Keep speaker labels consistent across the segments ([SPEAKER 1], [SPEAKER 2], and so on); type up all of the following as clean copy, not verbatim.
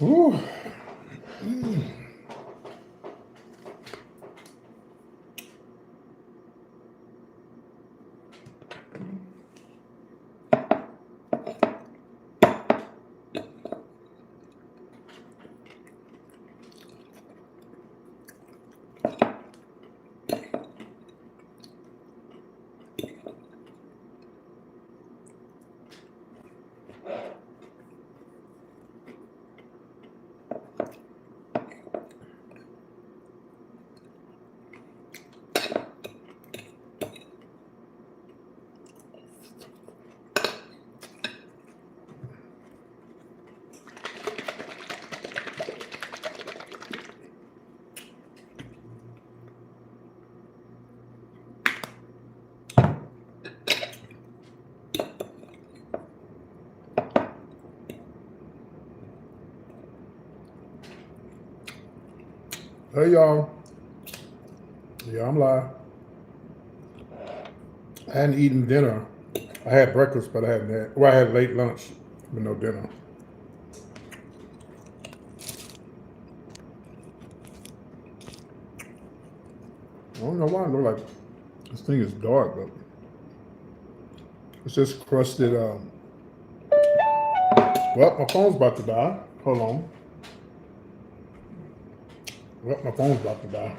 [SPEAKER 1] Ooh. Hey y'all. Yeah, I'm live. I hadn't eaten dinner. I had breakfast, but I hadn't had, well, I had late lunch, but no dinner. I don't know why I look like this thing is dark, but it's just crusted. Well, my phone's about to die. Hold on. Well, my phone's about to die.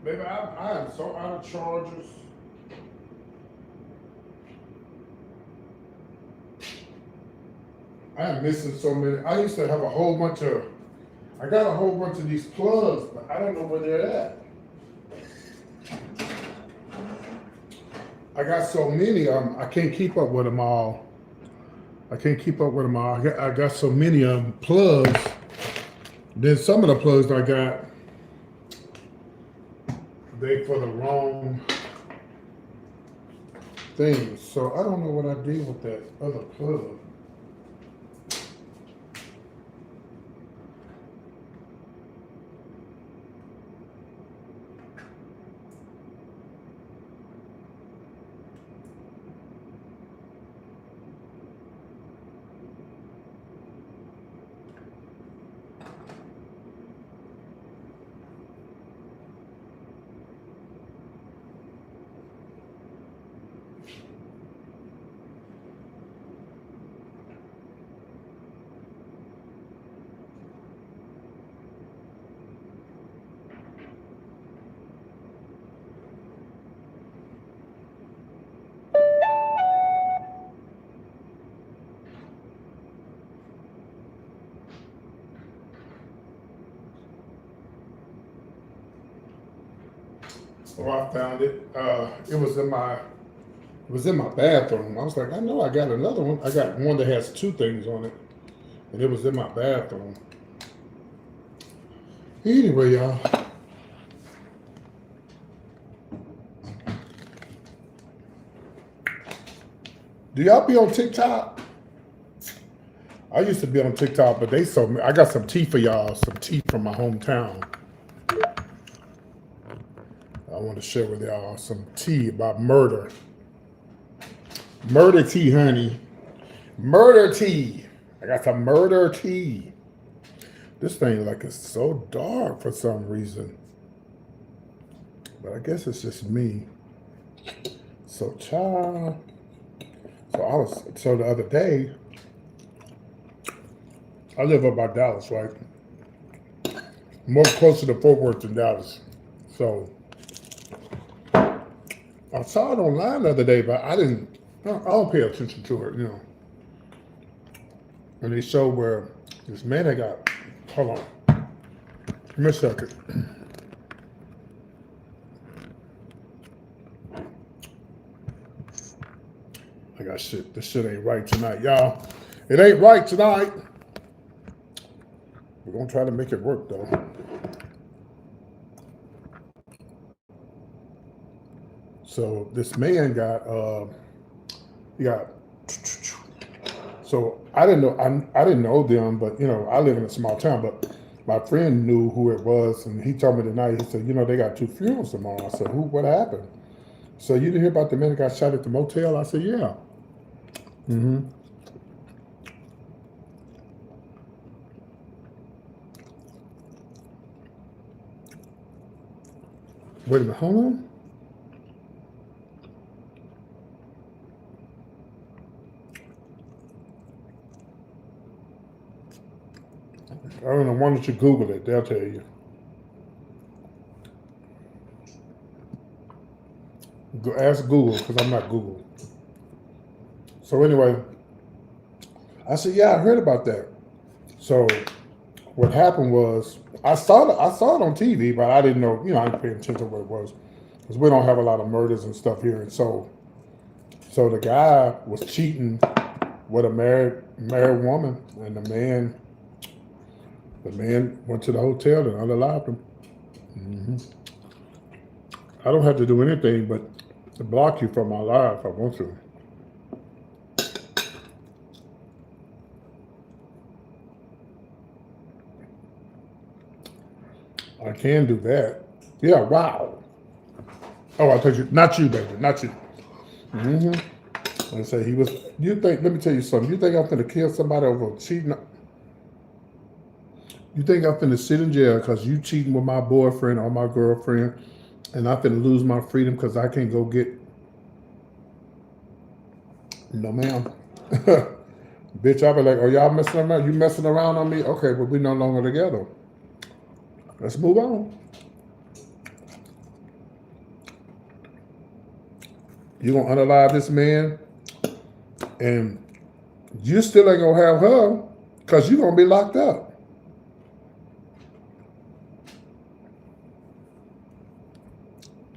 [SPEAKER 1] Baby, I am so out of chargers. I am missing so many. I used to have a whole bunch of, I got a whole bunch of these plugs, but I don't know where they're at. I got so many of them, I can't keep up with them all. I can't keep up with them all. I got so many of them plugs. Then some of the plugs I got, they for the wrong things. So I don't know what I did with that other plug. Oh, I found it. It was in my bathroom. I was like, I know I got another one. I got one that has two things on it, and it was in my bathroom. Anyway, y'all. Do y'all be on TikTok? I used to be on TikTok, but they sold me. I got some tea for y'all. Some tea from my hometown. I want to share with y'all some tea about murder. Murder tea, honey. Murder tea. I got some murder tea. This thing like is so dark for some reason. But I guess it's just me. So child. So the other day, I live up by Dallas, right? More closer to Fort Worth than Dallas. So I saw it online the other day, but I don't pay attention to it, you know. And they show where this man hold on. Give me a second. I got shit. This shit ain't right tonight, y'all. It ain't right tonight. We're gonna try to make it work though. So this man he got. So I didn't know. I didn't know them, but you know, I live in a small town. But my friend knew who it was, and he told me tonight. He said, you know, they got 2 funerals tomorrow. I said, who? What happened? So you didn't hear about the man that got shot at the motel? I said, yeah. Mm-hmm. Wait a minute, hold on. I don't know. Why don't you Google it? They'll tell you. Go ask Google because I'm not Google. So anyway, I said, yeah, I heard about that. So what happened was I saw it on TV, but I didn't know. You know, I didn't pay attention to what it was because we don't have a lot of murders and stuff here. And so the guy was cheating with a married woman, and the man went to the hotel and unalived him. Mm-hmm. I don't have to do anything but to block you from my life if I want to. I can do that. Yeah, wow. Oh, I told you, not you, baby, not you. Mm-hmm. I say he was. You think? Let me tell you something. You think I'm gonna kill somebody over cheating? You think I'm gonna sit in jail because you cheating with my boyfriend or my girlfriend, and I'm gonna lose my freedom because I can't go get? No, ma'am. Bitch, I'll be like, oh, y'all messing around? You messing around on me? Okay, but we no longer together. Let's move on. You gonna unalive this man, and you still ain't gonna have her because you gonna be locked up.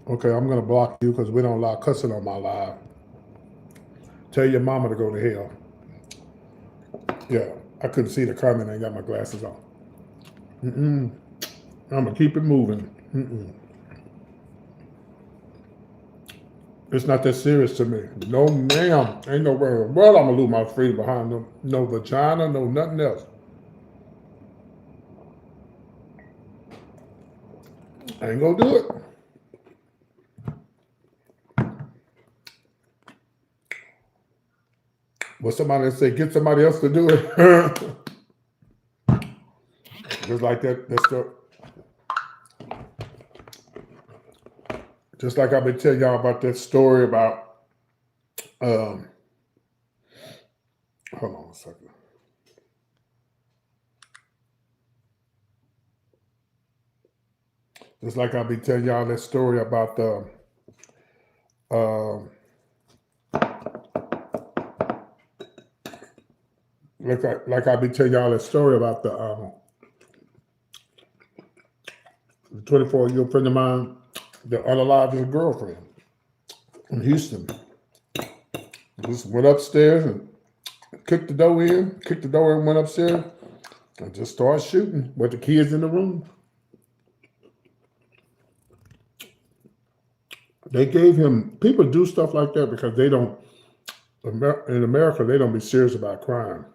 [SPEAKER 1] Okay, I'm gonna block you because we don't allow cussing on my live. Tell your mama to go to hell. Yeah, I couldn't see the comment. I ain't got my glasses on. Mm-mm. I'm gonna keep it moving. Mm-mm. It's not that serious to me. No, ma'am. Ain't no way. Well, I'm gonna lose my freedom behind no vagina, no nothing else. I ain't gonna do it. Well, somebody say get somebody else to do it. Just like that. Just like I've been telling y'all about that story about. Um, Hold on a second. Just like I'll be telling y'all that story about the. Um, like I'll be telling y'all that story about the 24-year-old friend of mine that unalived his girlfriend in Houston. Just went upstairs and kicked the door in, went upstairs, and just started shooting with the kids in the room. They gave him, people do stuff like that because they don't, in America, they don't be serious about crime.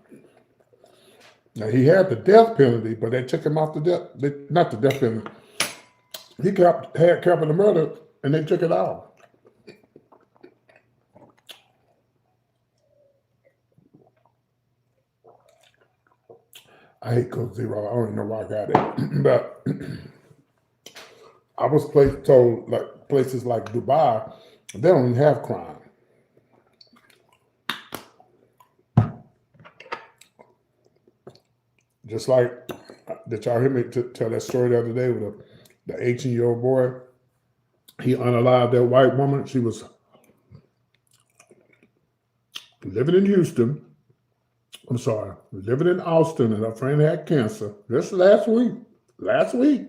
[SPEAKER 1] Now, he had the death penalty, but they took him off not the death penalty. He had capital murder, and they took it off. I hate Coke Zero. I don't even know why I got it. But I was told like places like Dubai, they don't even have crime. Just like, did y'all hear me tell that story the other day with the 18-year-old boy? He unalived that white woman. She was living in Houston. I'm sorry, living in Austin, and her friend had cancer. This last week. Last week.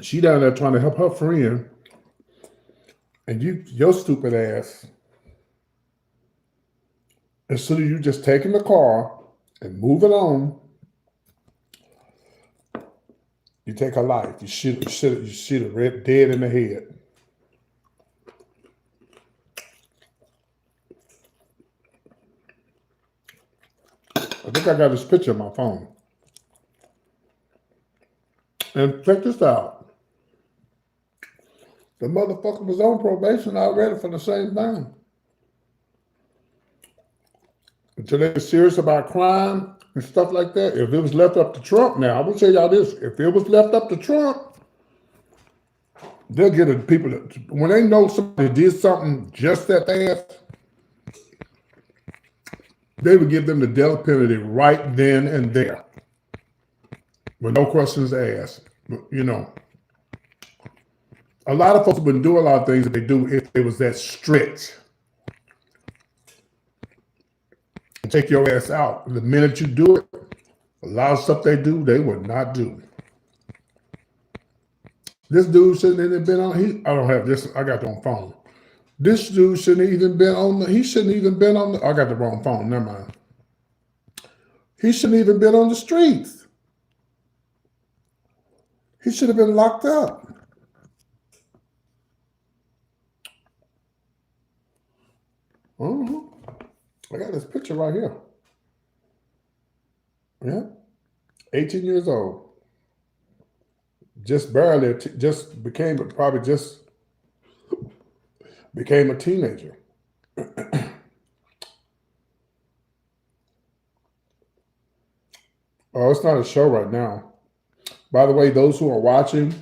[SPEAKER 1] She down there trying to help her friend, and your stupid ass, instead of you just taking the car and moving on, you take her life. You shoot her dead in the head. I think I got this picture on my phone. And check this out. The motherfucker was on probation already for the same thing. Until they were serious about crime and stuff like that. If it was left up to Trump now, I will tell y'all this. If it was left up to Trump, they'll get the people that, when they know somebody did something just that fast, they would give them the death penalty right then and there. With no questions asked. You know. A lot of folks wouldn't do a lot of things that they do if it was that strict. Take your ass out. The minute you do it, a lot of stuff they do, they would not do. This dude shouldn't even been on, I don't have this, I got the wrong phone. This dude shouldn't even been on he shouldn't even been on I got the wrong phone, never mind. He shouldn't even been on the streets. He should have been locked up. I got this picture right here. Yeah. 18 years old. Just barely, became a teenager. Oh, it's not a show right now. By the way, those who are watching,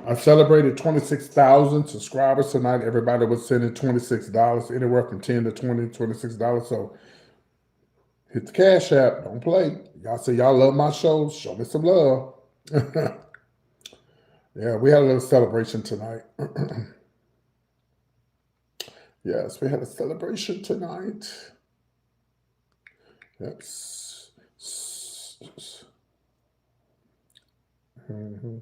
[SPEAKER 1] I celebrated 26,000 subscribers tonight. Everybody was sending $26, anywhere from $10 to $20, $26. So hit the Cash App. Don't play. Y'all say y'all love my shows. Show me some love. Yeah, we had a little celebration tonight. Yes, we had a celebration tonight. Yes. Mm-hmm.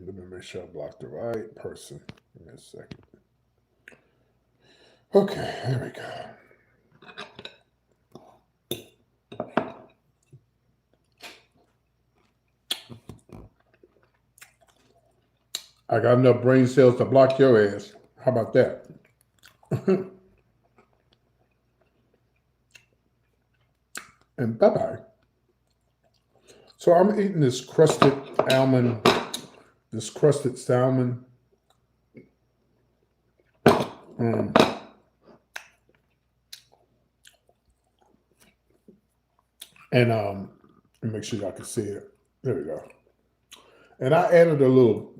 [SPEAKER 1] Let me make sure I blocked the right person. Give me a second. Okay, there we go. I got enough brain cells to block your ass. How about that? And bye-bye. So I'm eating this crusted salmon. And make sure y'all can see it. There we go. And I added a little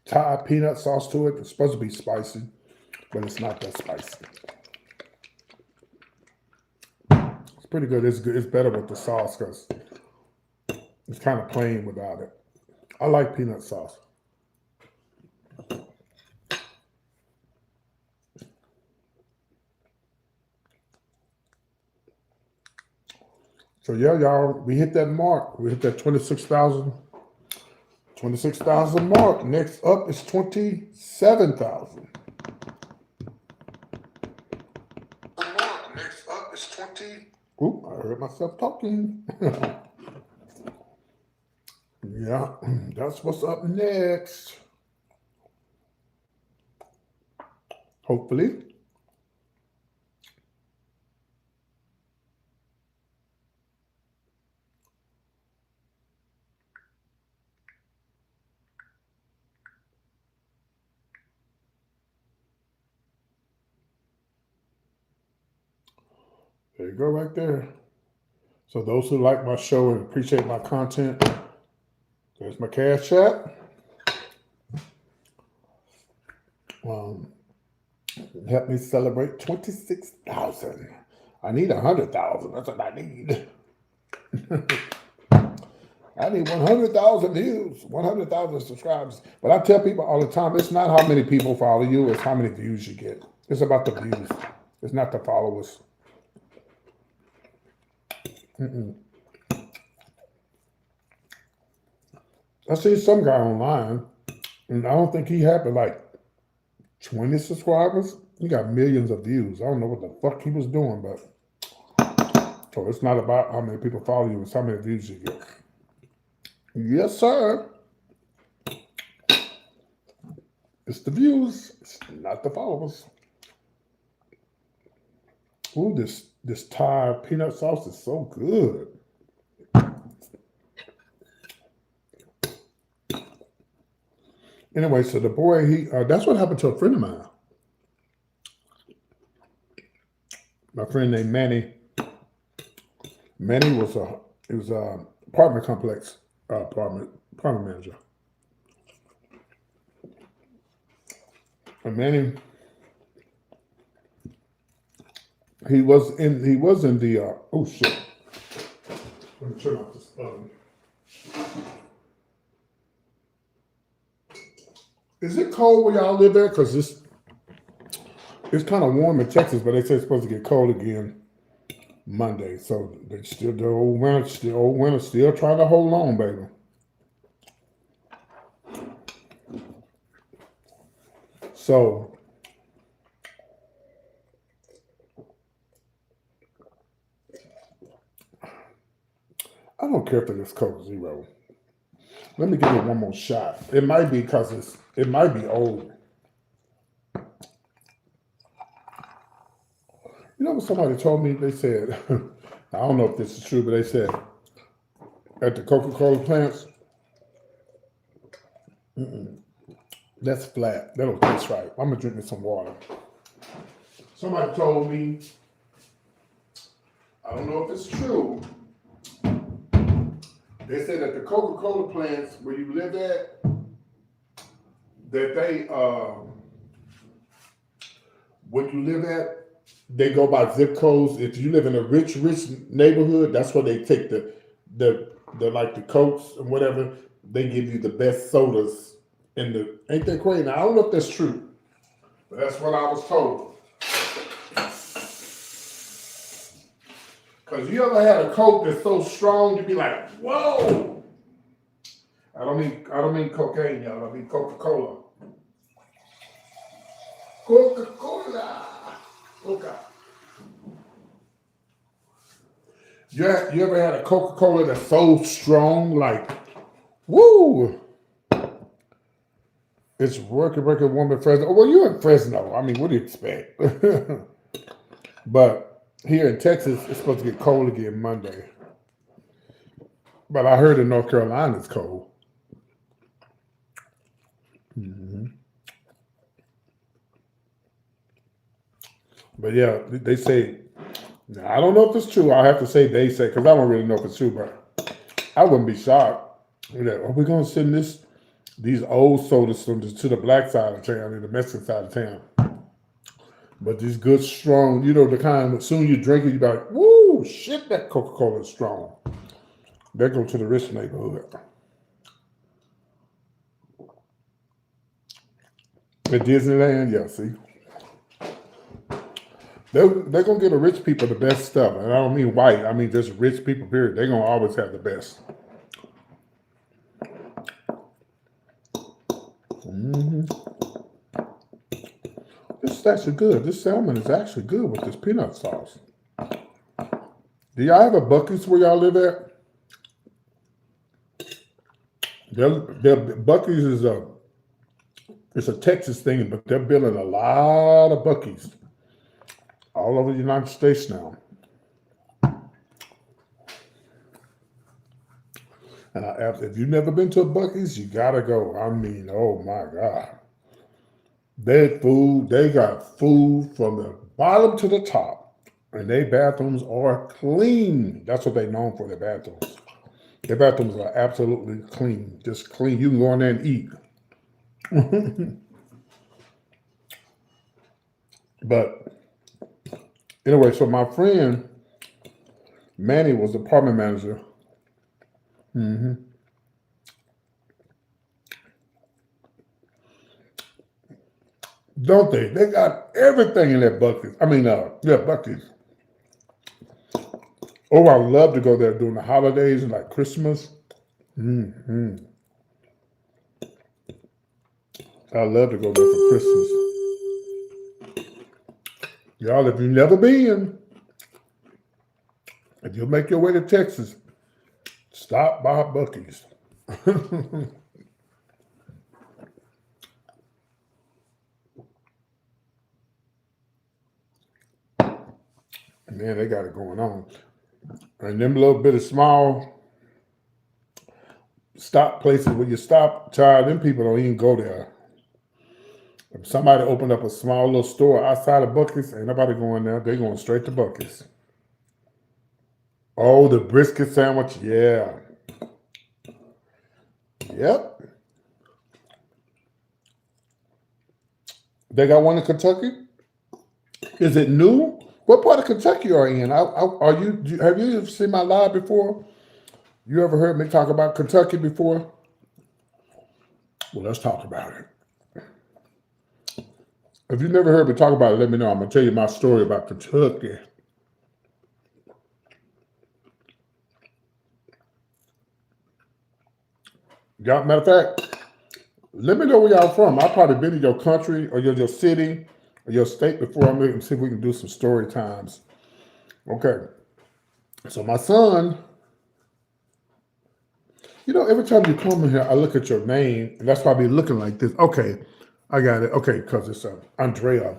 [SPEAKER 1] Thai peanut sauce to it. It's supposed to be spicy, but it's not that spicy. It's pretty good. It's good. It's better with the sauce because it's kind of plain without it. I like peanut sauce. So yeah, y'all, we hit that mark. We hit that 26,000 mark. Next up is 27,000. Next up is 20. Oop, I heard myself talking. Yeah, that's what's up next. Hopefully. There you go right there. So those who like my show and appreciate my content, there's my Cash App. Help me celebrate 26,000. I need 100,000. That's what I need. I need 100,000 views, 100,000 subscribers. But I tell people all the time, it's not how many people follow you, it's how many views you get. It's about the views. It's not the followers. I see some guy online, and I don't think he had but like 20 subscribers. He got millions of views. I don't know what the fuck he was doing, but so it's not about how many people follow you, it's how many views you get. Yes, sir. It's the views, it's not the followers. Ooh, this Thai peanut sauce is so good. Anyway, so the boy, that's what happened to a friend of mine. My friend named Manny. Manny was a apartment complex apartment manager. And Manny, he was in the oh shit. Let me turn off this oven. Is it cold where y'all live at? Because it's kind of warm in Texas, but they say it's supposed to get cold again Monday. So the old winter still trying to hold on, baby. So I don't care if it's Coke Zero. Let me give it one more shot. It might be because it might be old. You know what somebody told me? They said, I don't know if this is true, but they said at the Coca-Cola plants, that's flat. That don't taste right. I'm gonna drink me some water. Somebody told me, I don't know if it's true. They said at the Coca-Cola plants where you live at, that they where you live at, they go by zip codes. If you live in a rich neighborhood, that's where they take the like the Cokes and whatever. They give you the best sodas in the. Ain't that crazy? Now I don't know if that's true, but that's what I was told. Cause you ever had a Coke that's so strong you be like, whoa. I don't mean cocaine, y'all. I mean Coca-Cola. Coca-Cola. Coca. You ever had a Coca-Cola that's so strong, like, woo? It's working woman Fresno. Well, you're in Fresno. I mean, what do you expect? But here in Texas, it's supposed to get cold again Monday. But I heard in North Carolina it's cold. But yeah, they say, I don't know if it's true. I have to say they say, because I don't really know if it's true, but I wouldn't be shocked. Are we going to send these old sodas to the black side of town and the Mexican side of town? But these good, strong, the kind, as soon as you drink it, you're like, woo, shit, that Coca-Cola is strong. They go to the rich neighborhood. At Disneyland, yeah, see. They're going to give the rich people the best stuff. And I don't mean white. I mean just rich people, period. They're going to always have the best. This is actually good. This salmon is actually good with this peanut sauce. Do y'all have a Buc-ee's where y'all live at? Buc-ee's is it's a Texas thing, but they're building a lot of Buc-ee's all over the United States now. And if you've never been to a Buc-ee's, you gotta go. I mean, oh my God. They got food from the bottom to the top. And their bathrooms are clean. That's what they're known for, their bathrooms. Their bathrooms are absolutely clean. Just clean. You can go in there and eat. But anyway, so my friend Manny was the apartment manager. Don't they? They got everything in their Buc-ee's. I mean, Buc-ee's. Oh, I love to go there during the holidays and like Christmas. Mm-hmm. I love to go there for Christmas. Y'all, if you've never been, if you make your way to Texas, stop by Buc-ee's. Man, they got it going on. And them little bit of small stop places where you stop, child, them people don't even go there. If somebody opened up a small little store outside of Buc-ee's, ain't nobody going there. They going straight to Buc-ee's. Oh, the brisket sandwich, yeah. Yep. They got one in Kentucky? Is it new? What part of Kentucky are you in? Are you? Have you ever seen my live before? You ever heard me talk about Kentucky before? Well, let's talk about it. If you've never heard me talk about it, let me know. I'm going to tell you my story about Kentucky. Y'all, matter of fact, let me know where y'all from. I've probably been in your country or your city or your state before. I'm going to see if we can do some story times. Okay. So my son, you know, every time you come in here, I look at your name, and that's why I be looking like this. Okay, I got it. Okay, because it's Andrea.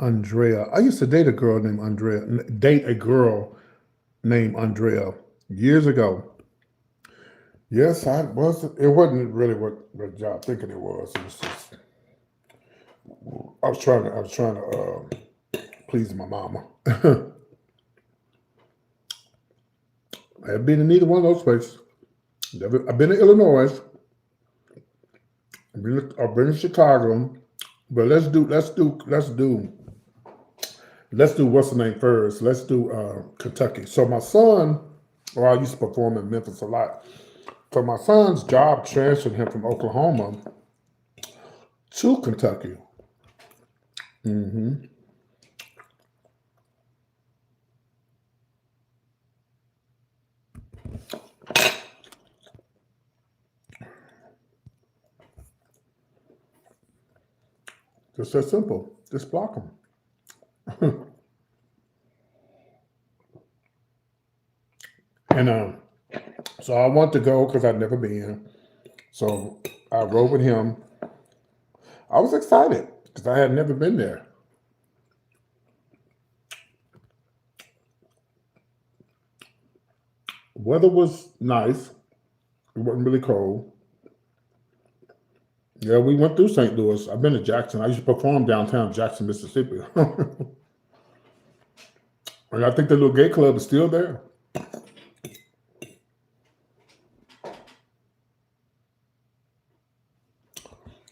[SPEAKER 1] Andrea. I used to date a girl named Andrea. Date a girl named Andrea years ago. Yes, I was. It wasn't really what y'all thinking it was. It was just I was trying to please my mama. I have been in neither one of those places. I've been in Illinois. I've been in Chicago. But let's do what's the name first. Let's do Kentucky. So my son, well, I used to perform in Memphis a lot. So my son's job transferred him from Oklahoma to Kentucky. Mm-hmm. Just that simple. Just block them. And so I want to go because I've never been. So I rode with him. I was excited because I had never been there. Weather was nice. It wasn't really cold. Yeah, we went through St. Louis. I've been to Jackson. I used to perform downtown Jackson, Mississippi. And I think the little gay club is still there.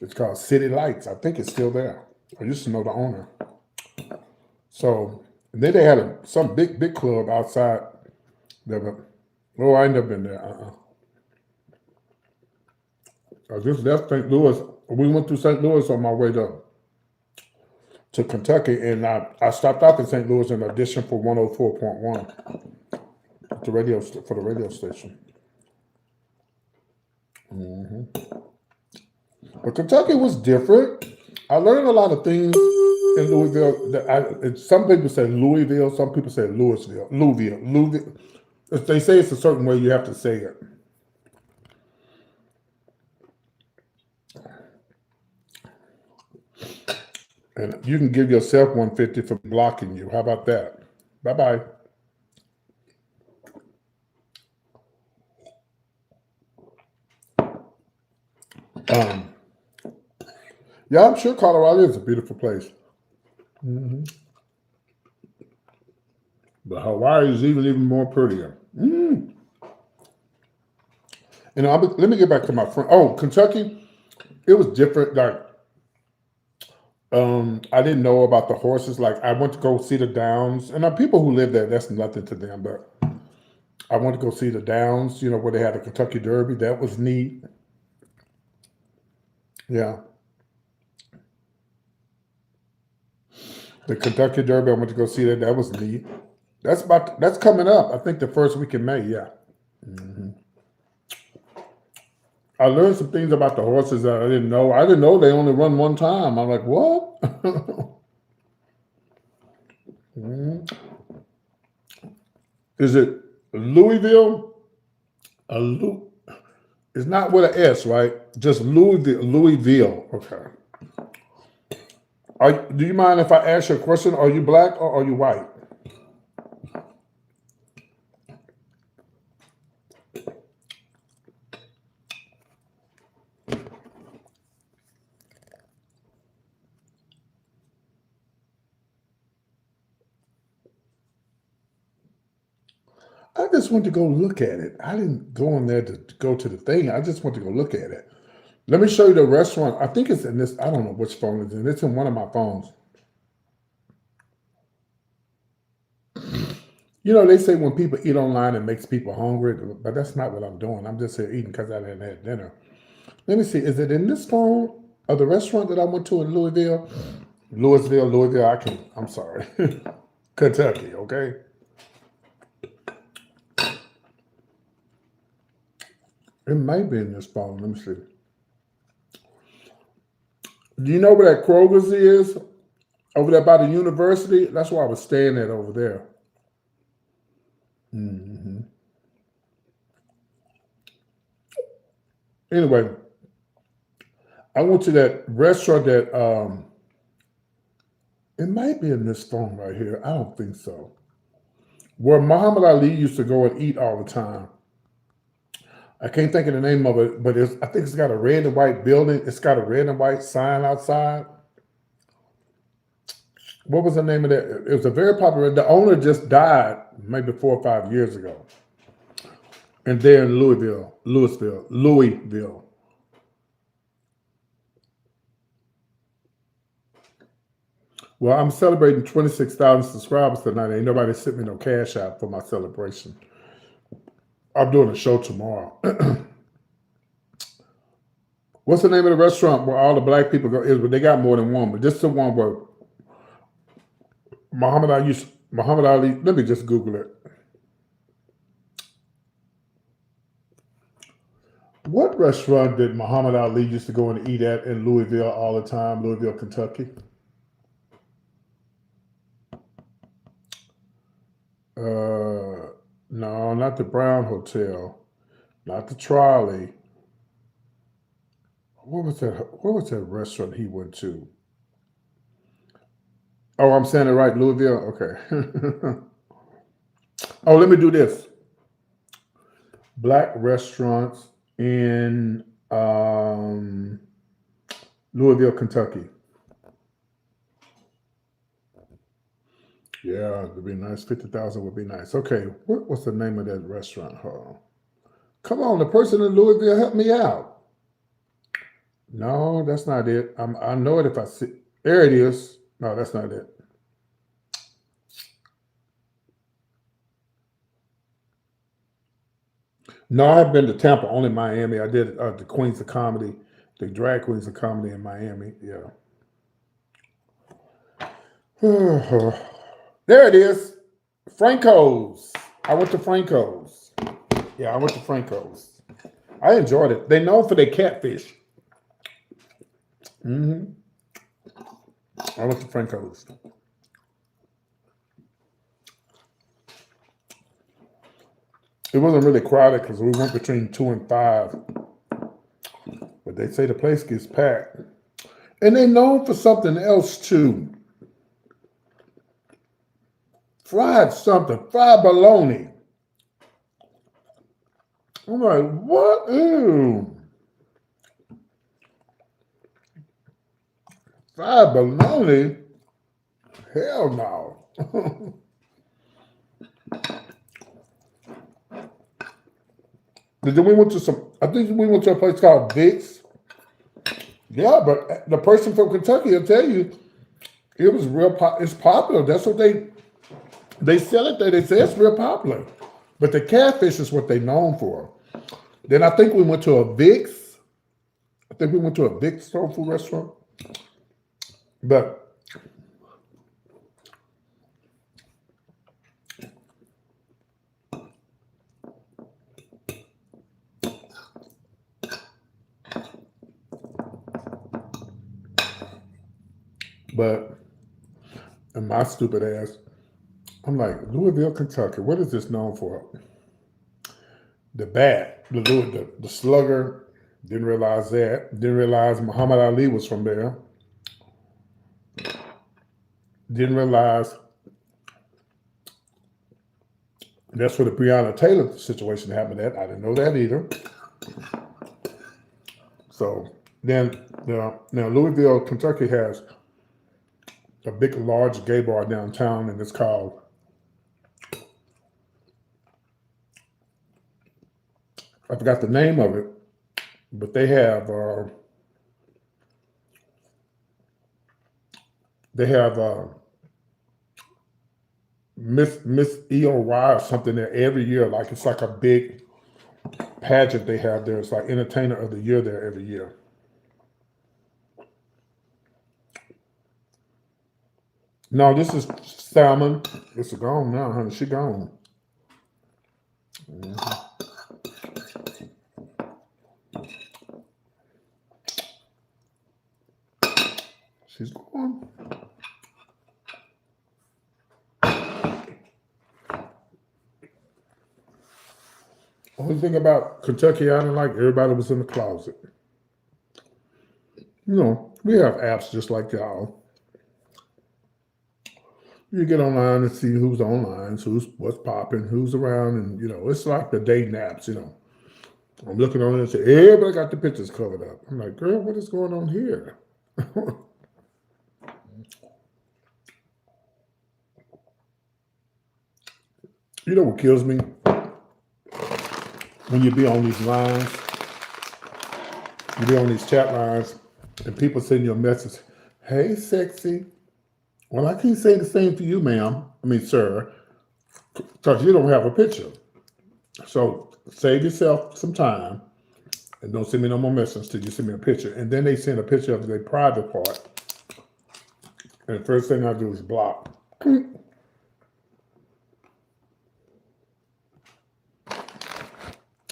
[SPEAKER 1] It's called City Lights. I think it's still there. I used to know the owner. So and then they had some big club outside. Oh, I ain't never been there. I just left St. Louis. We went through St. Louis on my way to Kentucky, and I stopped off in St. Louis and auditioned for 104.1, for the radio station. Mm-hmm. But Kentucky was different. I learned a lot of things in Louisville. Some people say Louisville, some people say Louisville. If they say it's a certain way, you have to say it. And you can give yourself 150 for blocking you. How about that? Bye-bye. Yeah, I'm sure Colorado is a beautiful place. Mm-hmm. But Hawaii is even more prettier. Mm. And let me get back to my friend. Oh, Kentucky, it was different. Like, I didn't know about the horses. Like, I went to go see the Downs, and people who live there, that's nothing to them. But I went to go see the Downs. You know, where they had a Kentucky Derby. That was neat. Yeah, the Kentucky Derby. I went to go see that. That was neat. That's coming up. I think the first week in May. Yeah. I learned some things about the horses that I didn't know. I didn't know they only run one time. I'm like, what? Is it Louisville? It's not with an S, right? Just Louisville. Louisville. Okay. Do you mind if I ask you a question? Are you black or are you white? I just went to go look at it. I didn't go in there to go to the thing. I just went to go look at it. Let me show you the restaurant. I think it's in this. I don't know which phone it's in. It's in one of my phones. You know, they say when people eat online, it makes people hungry, but that's not what I'm doing. I'm just here eating because I didn't have dinner. Let me see. Is it in this phone of the restaurant that I went to in Louisville? Louisville. I'm sorry. Kentucky, okay? It might be in this phone. Let me see. Do you know where that Kroger's is? Over there by the university? That's where I was staying at over there. Anyway, I went to that restaurant that it might be in this phone right here. I don't think so. Where Muhammad Ali used to go and eat all the time. I can't think of the name of it, but I think it's got a red and white building. It's got a red and white sign outside. What was the name of that? It was a very popular. The owner just died maybe 4 or 5 years ago. And they're in Louisville. Well, I'm celebrating 26,000 subscribers tonight. Ain't nobody sent me no cash out for my celebration. I'm doing a show tomorrow. What's the name of the restaurant where all the black people go? They got more than one, but this is the one where Muhammad Ali. Let me just Google it. What restaurant did Muhammad Ali used to go and eat at in Louisville all the time? Louisville, Kentucky. No, not the Brown Hotel, not the Trolley. What was that restaurant he went to? Oh, I'm saying it right, Louisville? Okay. Oh, let me do this. Black restaurants in Louisville, Kentucky. Yeah, it'd be nice. 50,000 would be nice. Okay, what's the name of that restaurant? Hold on. Come on, the person in Louisville, help me out. No, that's not it. I know it if I see. There it is. No, that's not it. No, I have been to Tampa, only Miami. I did the Queens of Comedy, the Drag Queens of Comedy in Miami. Yeah. There it is. Franco's. I went to Franco's. Yeah, I went to Franco's. I enjoyed it. They're known for their catfish. I went to Franco's. It wasn't really crowded because we went between 2 and 5. But they say the place gets packed. And they're known for something else too. Fried bologna. I'm like, what? Ew. Fried bologna? Hell no. Then we went to I think we went to a place called Vic's. Yeah, but the person from Kentucky will tell you it was it's popular. That's what they sell it there. They say it's real popular. But the catfish is what they're known for. Then I think we went to a Vic's. I think we went to a Vic's soul food restaurant. But But, and my stupid ass, I'm like, Louisville, Kentucky, what is this known for? The bat, the slugger. Didn't realize that. Didn't realize Muhammad Ali was from there. Didn't realize that's where the Breonna Taylor situation happened at. I didn't know that either. So then, now Louisville, Kentucky has a big, large gay bar downtown, and it's called, I forgot the name of it, but they have Miss EOY or something there every year. Like it's like a big pageant they have there. It's like Entertainer of the Year there every year. No, this is Salmon. It's gone now, honey. She gone. She's gone. Only thing about Kentucky I didn't like, everybody was in the closet. You know, we have apps just like y'all. You get online and see who's online, what's popping, who's around, and you know, it's like the dating apps, you know. I'm looking on it and say, everybody got the pictures covered up. I'm like, girl, what is going on here? You know what kills me? When you be on these lines, you be on these chat lines, and people send you a message, hey, sexy. Well, I can't say the same to you, ma'am. I mean, sir, because you don't have a picture. So save yourself some time and don't send me no more messages till you send me a picture. And then they send a picture of their private part. And the first thing I do is block.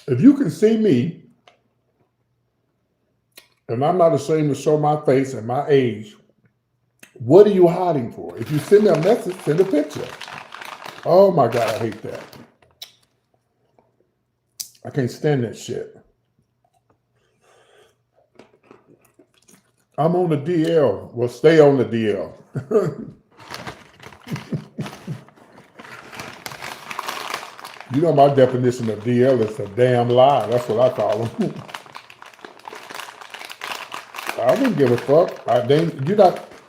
[SPEAKER 1] If you can see me, and I'm not ashamed to show my face and my age, what are you hiding for? If you send me a message, send a picture. Oh my God, I hate that. I can't stand that shit. I'm on the DL. Well, stay on the DL. You know my definition of DL is a damn lie. That's what I call them. I didn't give a fuck.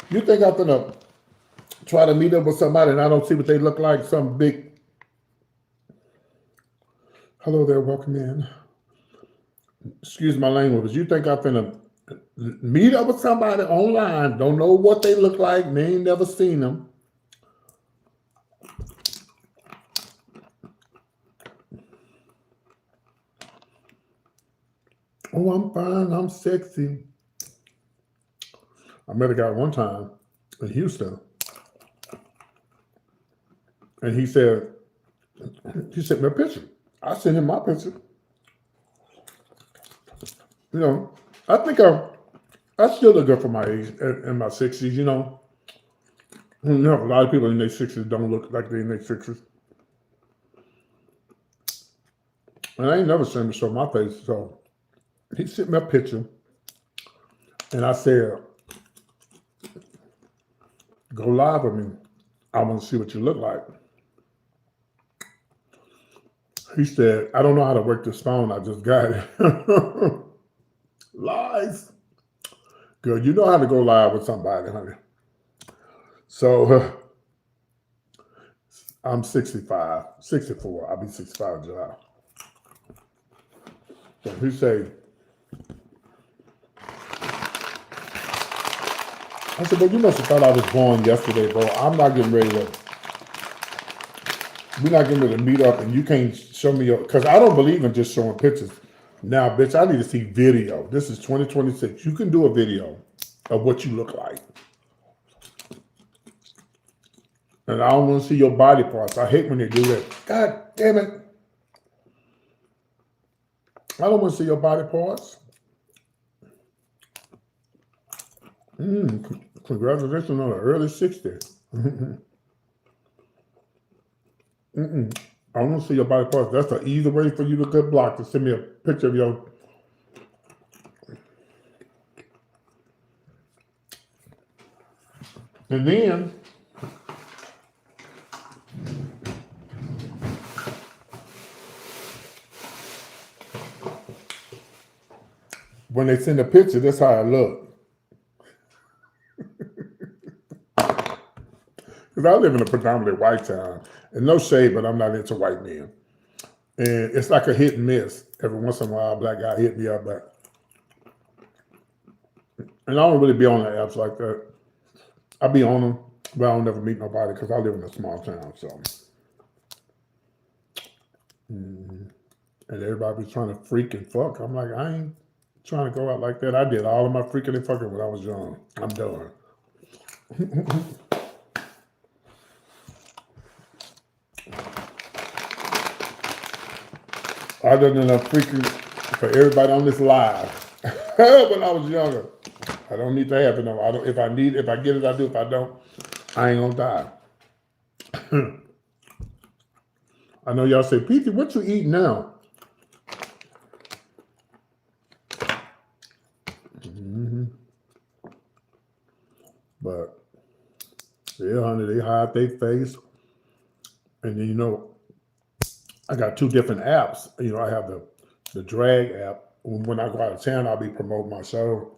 [SPEAKER 1] You think I'm gonna try to meet up with somebody and I don't see what they look like? Some big. Hello there, welcome in. Excuse my language. You think I'm gonna meet up with somebody online? Don't know what they look like. They ain't never seen them. Oh, I'm fine. I'm sexy. I met a guy one time in Houston, and he sent me a picture. I sent him my picture. You know, I think I still look good for my age, in my 60s, you know. You know, a lot of people in their 60s don't look like they're in their 60s. And I ain't never seen him show my face, so he sent me a picture, and I said, go live with me. I want to see what you look like. He said, I don't know how to work this phone. I just got it. Lies. Girl, you know how to go live with somebody, honey. So I'm 65, 64. I'll be 65 in July. So he said, I said, well, you must have thought I was born yesterday, bro. I'm not getting ready to, we're not getting ready to meet up and you can't show me your, because I don't believe in just showing pictures. Now, bitch, I need to see video. This is 2026. You can do a video of what you look like. And I don't want to see your body parts. I hate when they do that. God damn it. I don't want to see your body parts. Congratulations on the early 60s. I want to see your body parts. That's the easy way for you to get blocked, to send me a picture of your. And then when they send a picture, that's how I look. Because I live in a predominantly white town. And no shade, but I'm not into white men. And it's like a hit and miss. Every once in a while, a black guy hit me up, but and I don't really be on the apps like that. I be on them, but I don't never meet nobody because I live in a small town. So, and everybody be trying to freak and fuck. I'm like, I ain't trying to go out like that. I did all of my freaking and fucking when I was young. I'm done. Other than a freaking for everybody on this live. When I was younger, I don't need to have it. No, I don't. If I get it, I do. If I don't, I ain't gonna die. I know y'all say, PT, what you eat now? But yeah, honey, they hide their face, and then I got 2 different apps. I have the drag app. When I go out of town, I'll be promoting my show.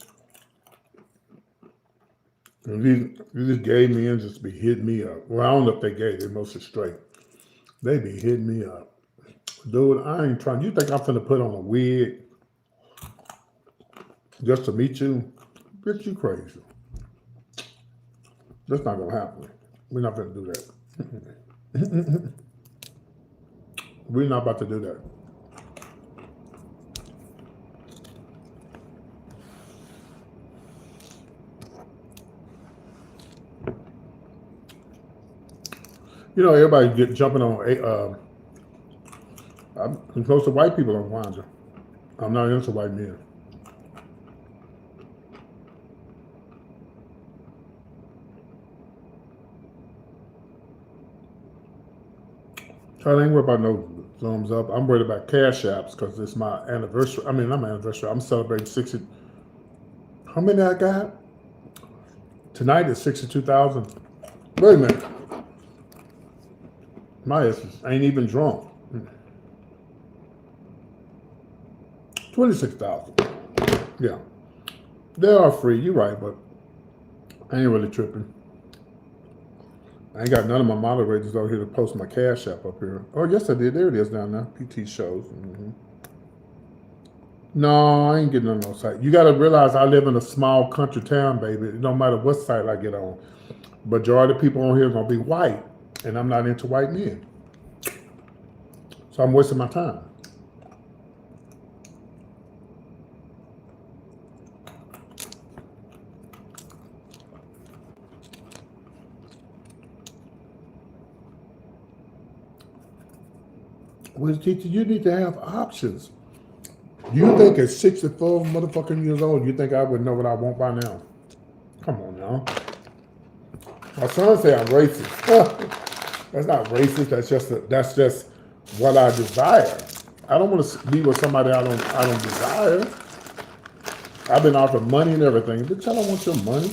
[SPEAKER 1] And these gay men just be hitting me up. Well, I don't know if they gay. They're mostly straight. They be hitting me up. Dude, I ain't trying. You think I'm finna put on a wig just to meet you? Bitch, you crazy. That's not gonna happen. We're not gonna do that. We're not about to do that. Everybody jumping on. I'm close to white people on Wanda. I'm not into white men. I ain't worried about no thumbs up. I'm worried about cash apps because it's my anniversary. I mean, not my anniversary. I'm celebrating 60. How many I got? Tonight is 62,000. Wait a minute. My ass ain't even drunk. 26,000. Yeah. They are free. You're right, but I ain't really tripping. I ain't got none of my moderators out here to post my cash app up here. Oh, yes, I did. There it is down there. PT shows. No, I ain't getting on no site. You got to realize I live in a small country town, baby. It don't matter what site I get on. Majority of people on here are going to be white, and I'm not into white men. So I'm wasting my time. Well, teacher, you need to have options. You think at 64 motherfucking years old, you think I would know what I want by now? Come on now. My son say I'm racist. That's not racist. That's just what I desire. I don't want to be with somebody I don't desire. I've been offered money and everything. Bitch, I don't want your money.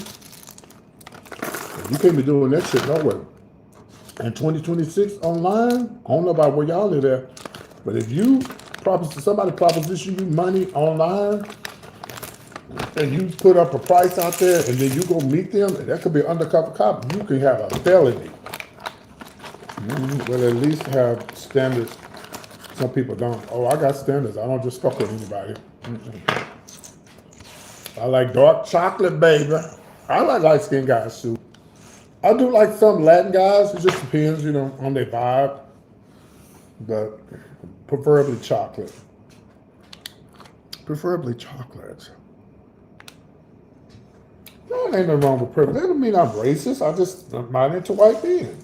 [SPEAKER 1] You can't be doing that shit no way. In 2026 online, I don't know about where y'all live at, but if somebody proposition you money online and you put up a price out there and then you go meet them, and that could be an undercover cop, you can have a felony. Well, at least have standards. Some people don't. Oh, I got standards. I don't just fuck with anybody. I like dark chocolate, baby. I like light-skinned guys too. I do like some Latin guys. It just depends, on their vibe. But preferably chocolate. Preferably chocolate. No, ain't nothing wrong with privilege. That don't mean I'm racist. I'm not into white men.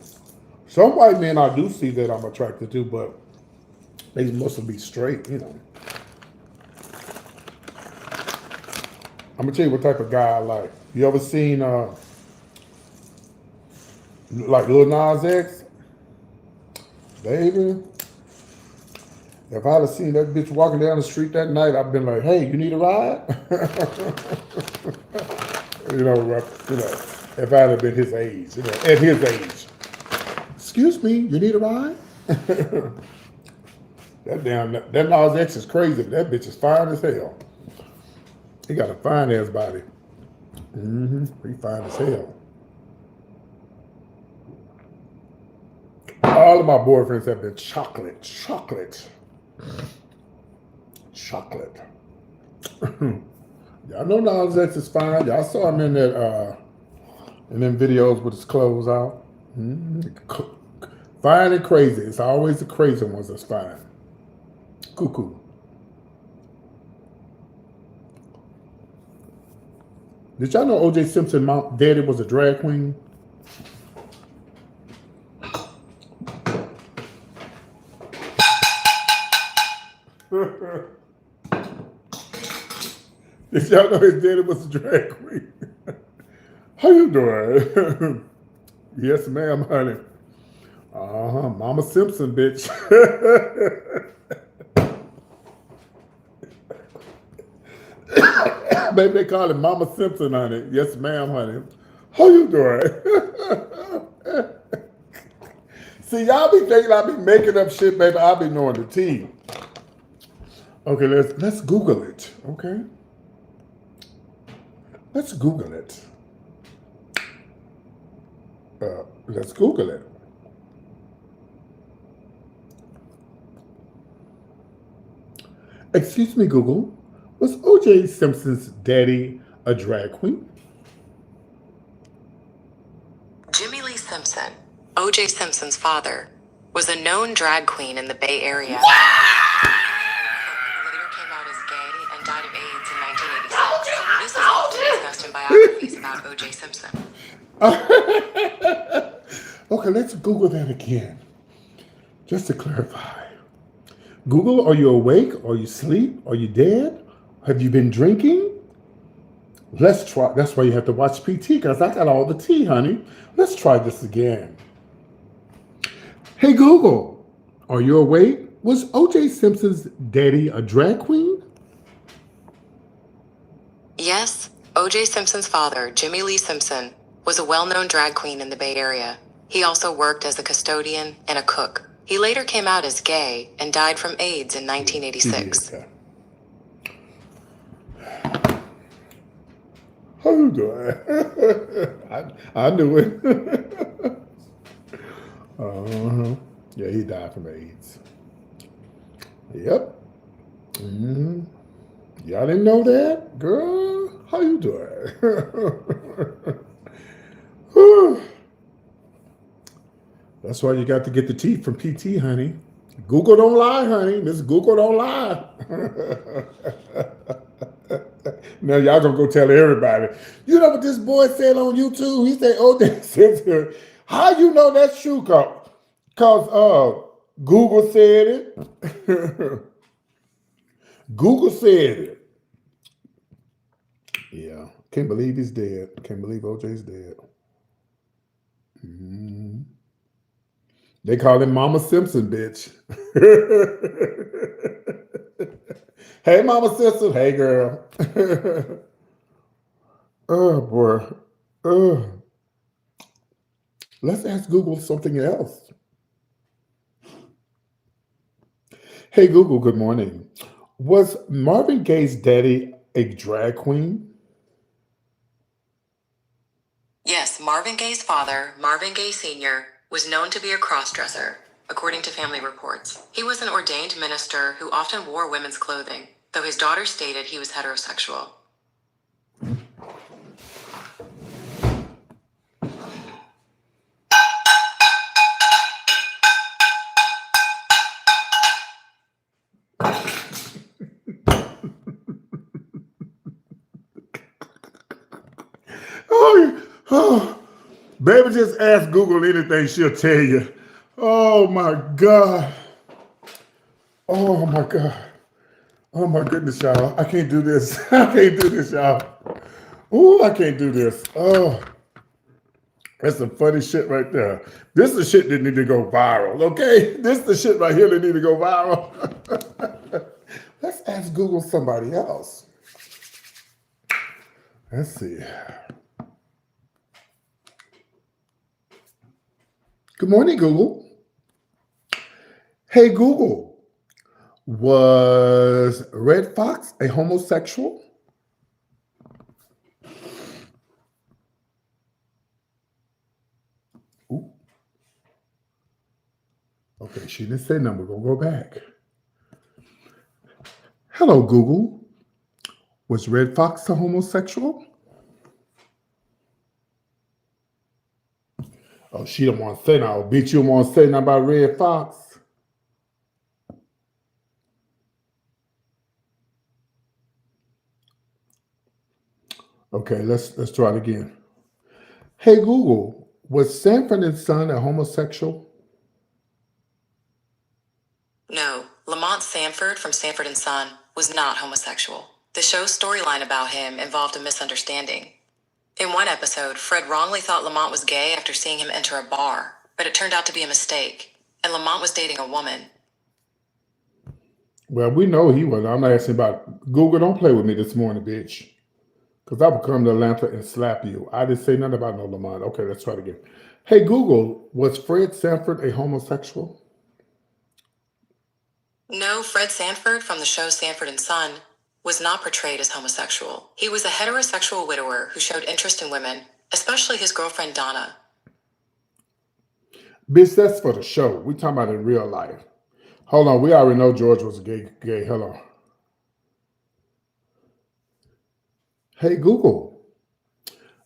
[SPEAKER 1] Some white men I do see that I'm attracted to, but they must be straight, I'm gonna tell you what type of guy I like. You ever seen Like Lil Nas X, baby. If I'd have seen that bitch walking down the street that night, I'd been like, "Hey, you need a ride?" If I'd have been his age, at his age. Excuse me, you need a ride? that Nas X is crazy. That bitch is fine as hell. He got a fine ass body. He fine as hell. All of my boyfriends have been chocolate. Y'all know Nas X is fine. Y'all saw him in that in them videos with his clothes out. Fine and crazy. It's always the crazy ones that's fine. Cuckoo. Did y'all know O.J. Simpson's daddy was a drag queen? Did y'all know his daddy was a drag queen? How you doing? Yes, ma'am, honey. Mama Simpson, bitch. Baby, they call him Mama Simpson, honey. Yes, ma'am, honey. How you doing? See, y'all be thinking I be making up shit, baby. I be knowing the tea. Okay, let's Google it. Okay, let's Google it. Let's Google it. Excuse me, Google. Was O.J. Simpson's daddy a drag queen?
[SPEAKER 2] Jimmy Lee Simpson, O.J. Simpson's father, was a known drag queen in the Bay Area. Who later came out as gay and died of AIDS in 1986. This is often discussed in biographies about O.J. Simpson.
[SPEAKER 1] Okay, let's Google that again. Just to clarify. Google, are you awake? Are you asleep? Are you dead? Have you been drinking? Let's try. That's why you have to watch PT, because I got all the tea, honey. Let's try this again. Hey, Google, are you awake? Was O.J. Simpson's daddy a drag queen?
[SPEAKER 2] Yes, O.J. Simpson's father, Jimmy Lee Simpson, was a well-known drag queen in the Bay Area. He also worked as a custodian and a cook. He later came out as gay and died from AIDS in 1986.
[SPEAKER 1] How you doing? I knew it. Yeah, he died from AIDS. Yep. Y'all didn't know that? Girl, how you doing? That's why you got to get the tea from PT, honey. Google don't lie, honey. Miss Google don't lie. Now y'all gonna go tell everybody. You know what this boy said on YouTube? He said, "Oh, that sister. How you know that's true? Cause Google said it. Google said it. Yeah, can't believe he's dead. Can't believe OJ's dead. They call him Mama Simpson, bitch. Hey, Mama Simpson. Hey, girl. Oh, boy. Let's ask Google something else. Hey, Google, good morning. Was Marvin Gaye's daddy a drag queen?
[SPEAKER 2] Yes, Marvin Gaye's father, Marvin Gaye Sr., was known to be a cross-dresser, according to family reports. He was an ordained minister who often wore women's clothing, though his daughter stated he was heterosexual.
[SPEAKER 1] Oh, baby, just ask Google anything, she'll tell you. Oh, my God. Oh, my God. Oh, my goodness, y'all. I can't do this. I can't do this, y'all. Oh, I can't do this. Oh. That's some funny shit right there. This is the shit that need to go viral, okay? This is the shit right here that need to go viral. Let's ask Google somebody else. Let's see. Good morning, Google. Hey, Google. Was Red Fox a homosexual? Ooh. Okay, she didn't say nothing. We're going to go back. Hello, Google. Was Red Fox a homosexual? Oh, she don't want to say nothing. Bitch, you don't want to say nothing about Red Fox. Okay, let's try it again. Hey, Google. Was Sanford and Son a homosexual?
[SPEAKER 2] No, Lamont Sanford from Sanford and Son was not homosexual. The show's storyline about him involved a misunderstanding. In one episode, Fred wrongly thought Lamont was gay after seeing him enter a bar, but it turned out to be a mistake, and Lamont was dating a woman.
[SPEAKER 1] Well, we know he was. I'm not asking about Google. Don't play with me this morning, bitch. Because I will come to Atlanta and slap you. I didn't say nothing about no Lamont. Okay, let's try it again. Hey, Google, was Fred Sanford a homosexual?
[SPEAKER 2] No, Fred Sanford from the show Sanford and Son was not portrayed as homosexual. He was a heterosexual widower who showed interest in women, especially his girlfriend Donna.
[SPEAKER 1] Bitch, that's for the show. We talking about in real life. Hold on, we already know George was gay. Hold on. Hey, Google,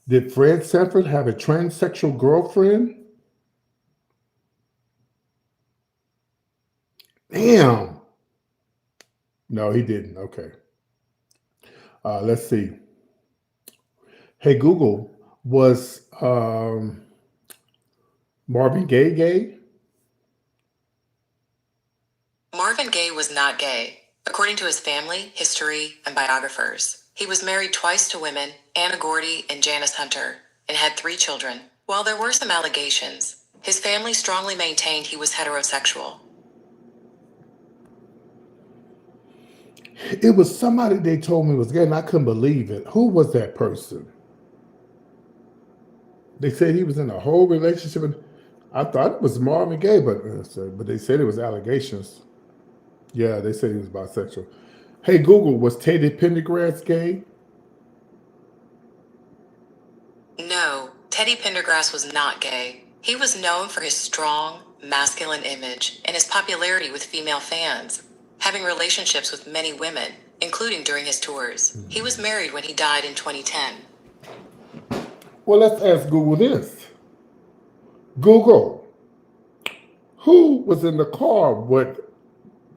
[SPEAKER 1] did Fred Sanford have a transsexual girlfriend? Damn. No, he didn't. Okay. Let's see. Hey, Google, was Marvin Gaye gay?
[SPEAKER 2] Marvin Gaye was not gay, according to his family, history, and biographers. He was married twice to women, Anna Gordy and Janice Hunter, and had 3 children. While there were some allegations, his family strongly maintained he was heterosexual.
[SPEAKER 1] It was somebody they told me was gay, and I couldn't believe it. Who was that person? They said he was in a whole relationship. And I thought it was Marvin Gaye, but they said it was allegations. Yeah, they said he was bisexual. Hey, Google, was Teddy Pendergrass gay?
[SPEAKER 2] No, Teddy Pendergrass was not gay. He was known for his strong, masculine image and his popularity with female fans, having relationships with many women, including during his tours. He was married when he died in 2010.
[SPEAKER 1] Well, let's ask Google this. Google, who was in the car with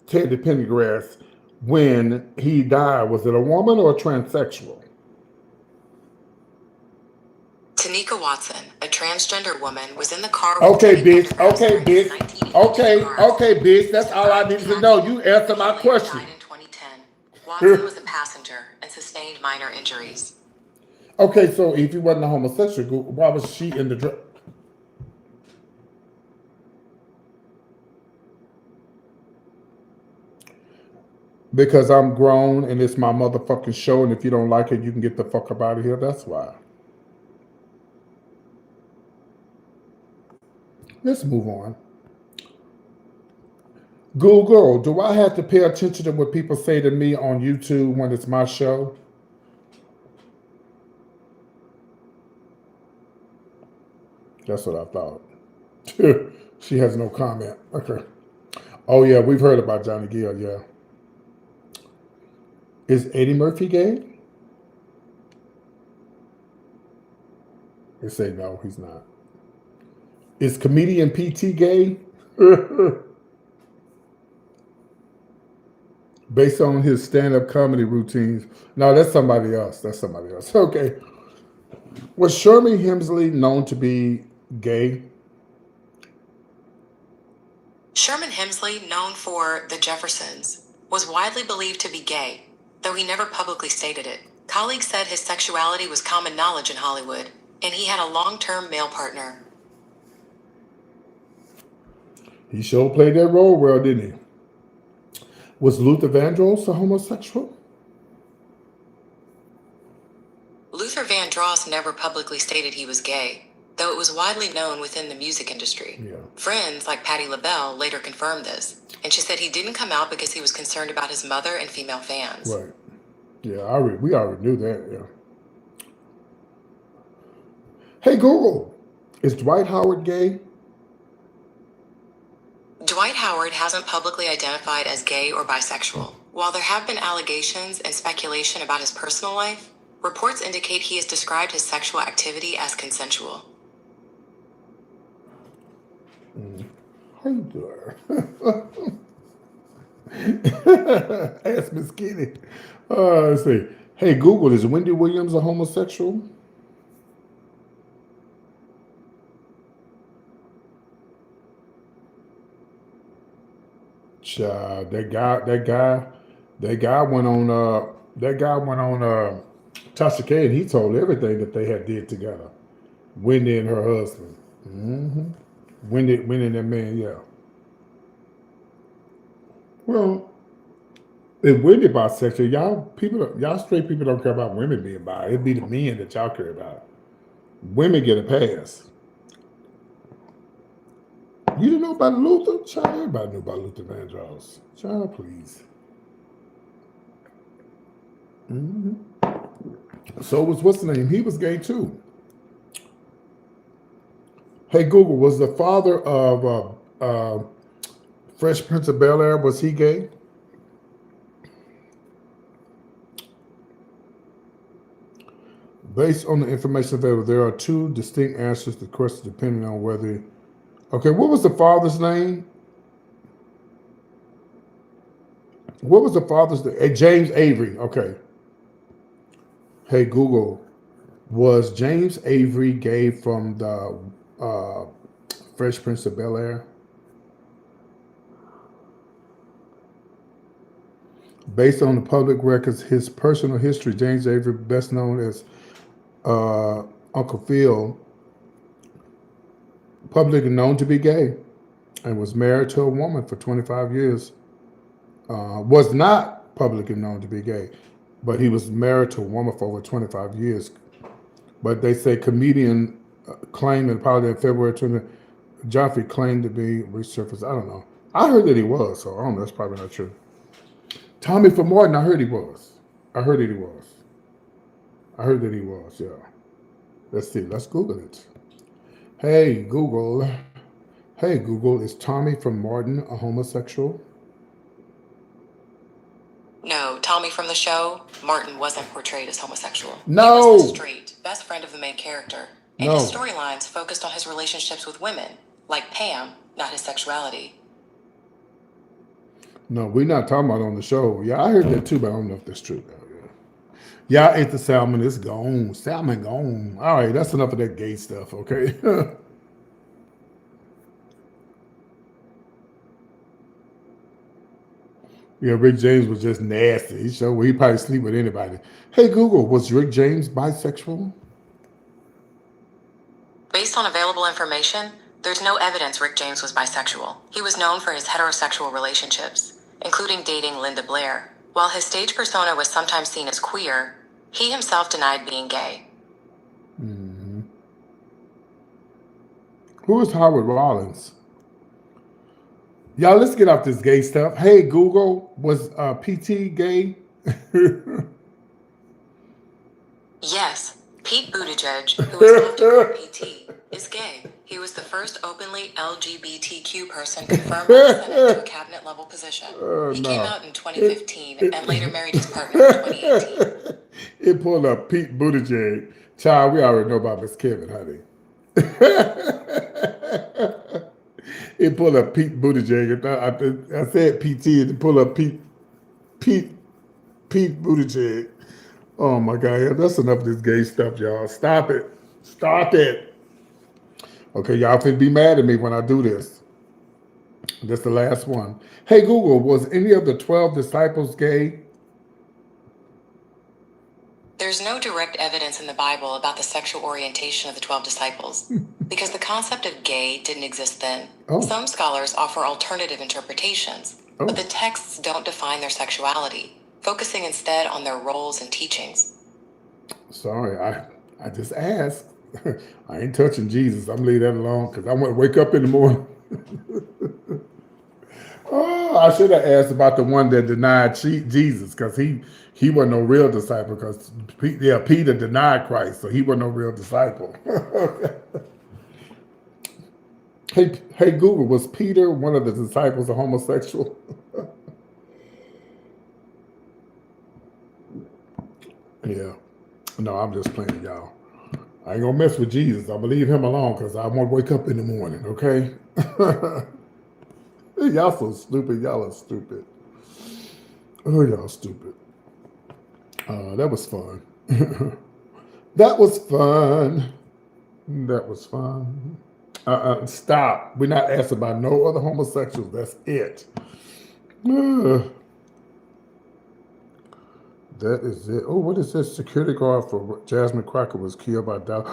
[SPEAKER 1] Teddy Pendergrass when he died? Was it a woman or a transsexual?
[SPEAKER 2] Tanika Watson, a transgender woman, was in the car with
[SPEAKER 1] Okay,
[SPEAKER 2] Teddy
[SPEAKER 1] bitch.
[SPEAKER 2] Pendergrass
[SPEAKER 1] Okay,
[SPEAKER 2] during his
[SPEAKER 1] bitch.
[SPEAKER 2] 1982
[SPEAKER 1] Okay,
[SPEAKER 2] car
[SPEAKER 1] okay, bitch. That's all I needed to know. You answer my question.
[SPEAKER 2] He died in 2010. Watson was a passenger and sustained minor injuries.
[SPEAKER 1] Okay, so if he wasn't a homosexual, why was she in the drug? Because I'm grown and it's my motherfucking show, and if you don't like it, you can get the fuck up out of here. That's why. Let's move on. Google, do I have to pay attention to what people say to me on YouTube when it's my show? That's what I thought. She has no comment. Okay. Oh, yeah, we've heard about Johnny Gill, yeah. Is Eddie Murphy gay? They say no, he's not. Is comedian PT gay? Based on his stand-up comedy routines. No, that's somebody else. That's somebody else. Okay. Was Sherman Hemsley known to be gay?
[SPEAKER 2] Sherman Hemsley, known for The Jeffersons, was widely believed to be gay, though he never publicly stated it. Colleagues said his sexuality was common knowledge in Hollywood, and he had a long-term male partner.
[SPEAKER 1] He sure played that role well, didn't he? Was Luther Vandross a homosexual?
[SPEAKER 2] Luther Vandross never publicly stated he was gay, though it was widely known within the music industry.
[SPEAKER 1] Yeah.
[SPEAKER 2] Friends like Patti LaBelle later confirmed this, and she said he didn't come out because he was concerned about his mother and female fans.
[SPEAKER 1] Right. Yeah, we already knew that, yeah. Hey, Google, is Dwight Howard gay?
[SPEAKER 2] Dwight Howard hasn't publicly identified as gay or bisexual. While there have been allegations and speculation about his personal life, reports indicate he has described his sexual activity as consensual.
[SPEAKER 1] How you doing? Ask Miss Kitty. Let's see. Hey, Google, is Wendy Williams a homosexual? Child, that guy went on Tasha K, and he told everything that they had did together. Wendy and her husband. Wendy and that man, yeah. Well, if Wendy bisexual, y'all straight people don't care about women being bi. It'd be the men that y'all care about. Women get a pass. You didn't know about Luther? Child, everybody knew about Luther Vandross. Child, please. So was what's the name? He was gay too. Hey, Google, was the father of Fresh Prince of Bel-Air, was he gay? Based on the information available, there are two distinct answers to the question depending on whether... Okay, what was the father's name? What was the father's name? James Avery, okay. Hey, Google, was James Avery gay from the Fresh Prince of Bel-Air? Based on the public records, his personal history, James Avery, best known as Uncle Phil, publicly known to be gay, and was married to a woman for 25 years. Was not publicly known to be gay, but he was married to a woman for over 25 years. But they say comedian claimed in probably in February 20, Joffrey claimed to be resurfaced. I don't know. I heard that he was, so I don't know. That's probably not true. Tommy from Martin, I heard he was. I heard that he was, yeah. Let's see. Let's Google it. Hey, Google. Hey, Google, is Tommy from Martin a homosexual?
[SPEAKER 2] No, Tommy from the show, Martin wasn't portrayed as homosexual.
[SPEAKER 1] No.
[SPEAKER 2] He was the straight, best friend of the main character. And his storylines focused on his relationships with women, like Pam, not his sexuality.
[SPEAKER 1] No, we're not talking about on the show. Yeah, I heard that too, but I don't know if that's true. Yeah, I ate the salmon. It's gone. Salmon gone. All right, that's enough of that gay stuff, okay? Yeah, Rick James was just nasty. He probably sleep with anybody. Hey, Google, was Rick James bisexual?
[SPEAKER 2] Based on available information, there's no evidence Rick James was bisexual. He was known for his heterosexual relationships, including dating Linda Blair. While his stage persona was sometimes seen as queer, he himself denied being gay.
[SPEAKER 1] Mm-hmm. Who is Howard Rollins? Y'all, let's get off this gay stuff. Hey, Google, was PT gay?
[SPEAKER 2] Yes, Pete Buttigieg, who is often called PT, is gay. He was the first openly LGBTQ person confirmed by the Senate to a cabinet-level position. He came out in 2015 and later married his partner in 2018.
[SPEAKER 1] It pulled up Pete Buttigieg. Child, we already know about Miss Kevin, honey. It pulled up Pete Buttigieg. I said PT, it pulled up Pete Buttigieg. Oh my God, that's enough of this gay stuff, y'all. Stop it. Stop it. Okay, y'all can be mad at me when I do this. That's the last one. Hey, Google, was any of the 12 disciples gay?
[SPEAKER 2] There's There's no direct evidence in the Bible about the sexual orientation of the 12 disciples, because the concept of gay didn't exist then.
[SPEAKER 1] Oh.
[SPEAKER 2] Some scholars offer alternative interpretations, but the texts don't define their sexuality, focusing instead on their roles and teachings.
[SPEAKER 1] Sorry, I just asked. I ain't touching Jesus. I'm leaving that alone because I want to wake up in the morning. Oh, I should have asked about the one that denied Jesus, because he wasn't no real disciple, because Peter denied Christ, so he wasn't no real disciple. Hey Google, was Peter, one of the disciples, a homosexual? Yeah. No, I'm just playing, y'all. I ain't gonna mess with Jesus. I'm gonna leave him alone because I want to wake up in the morning, okay? Y'all so stupid. Y'all are stupid. Oh, y'all stupid. That was fun. That was fun. That was fun. Stop. We're not asked about no other homosexuals. That's it. That is it. Oh, what is this? Security guard for Jasmine Crockett was killed by Dallas.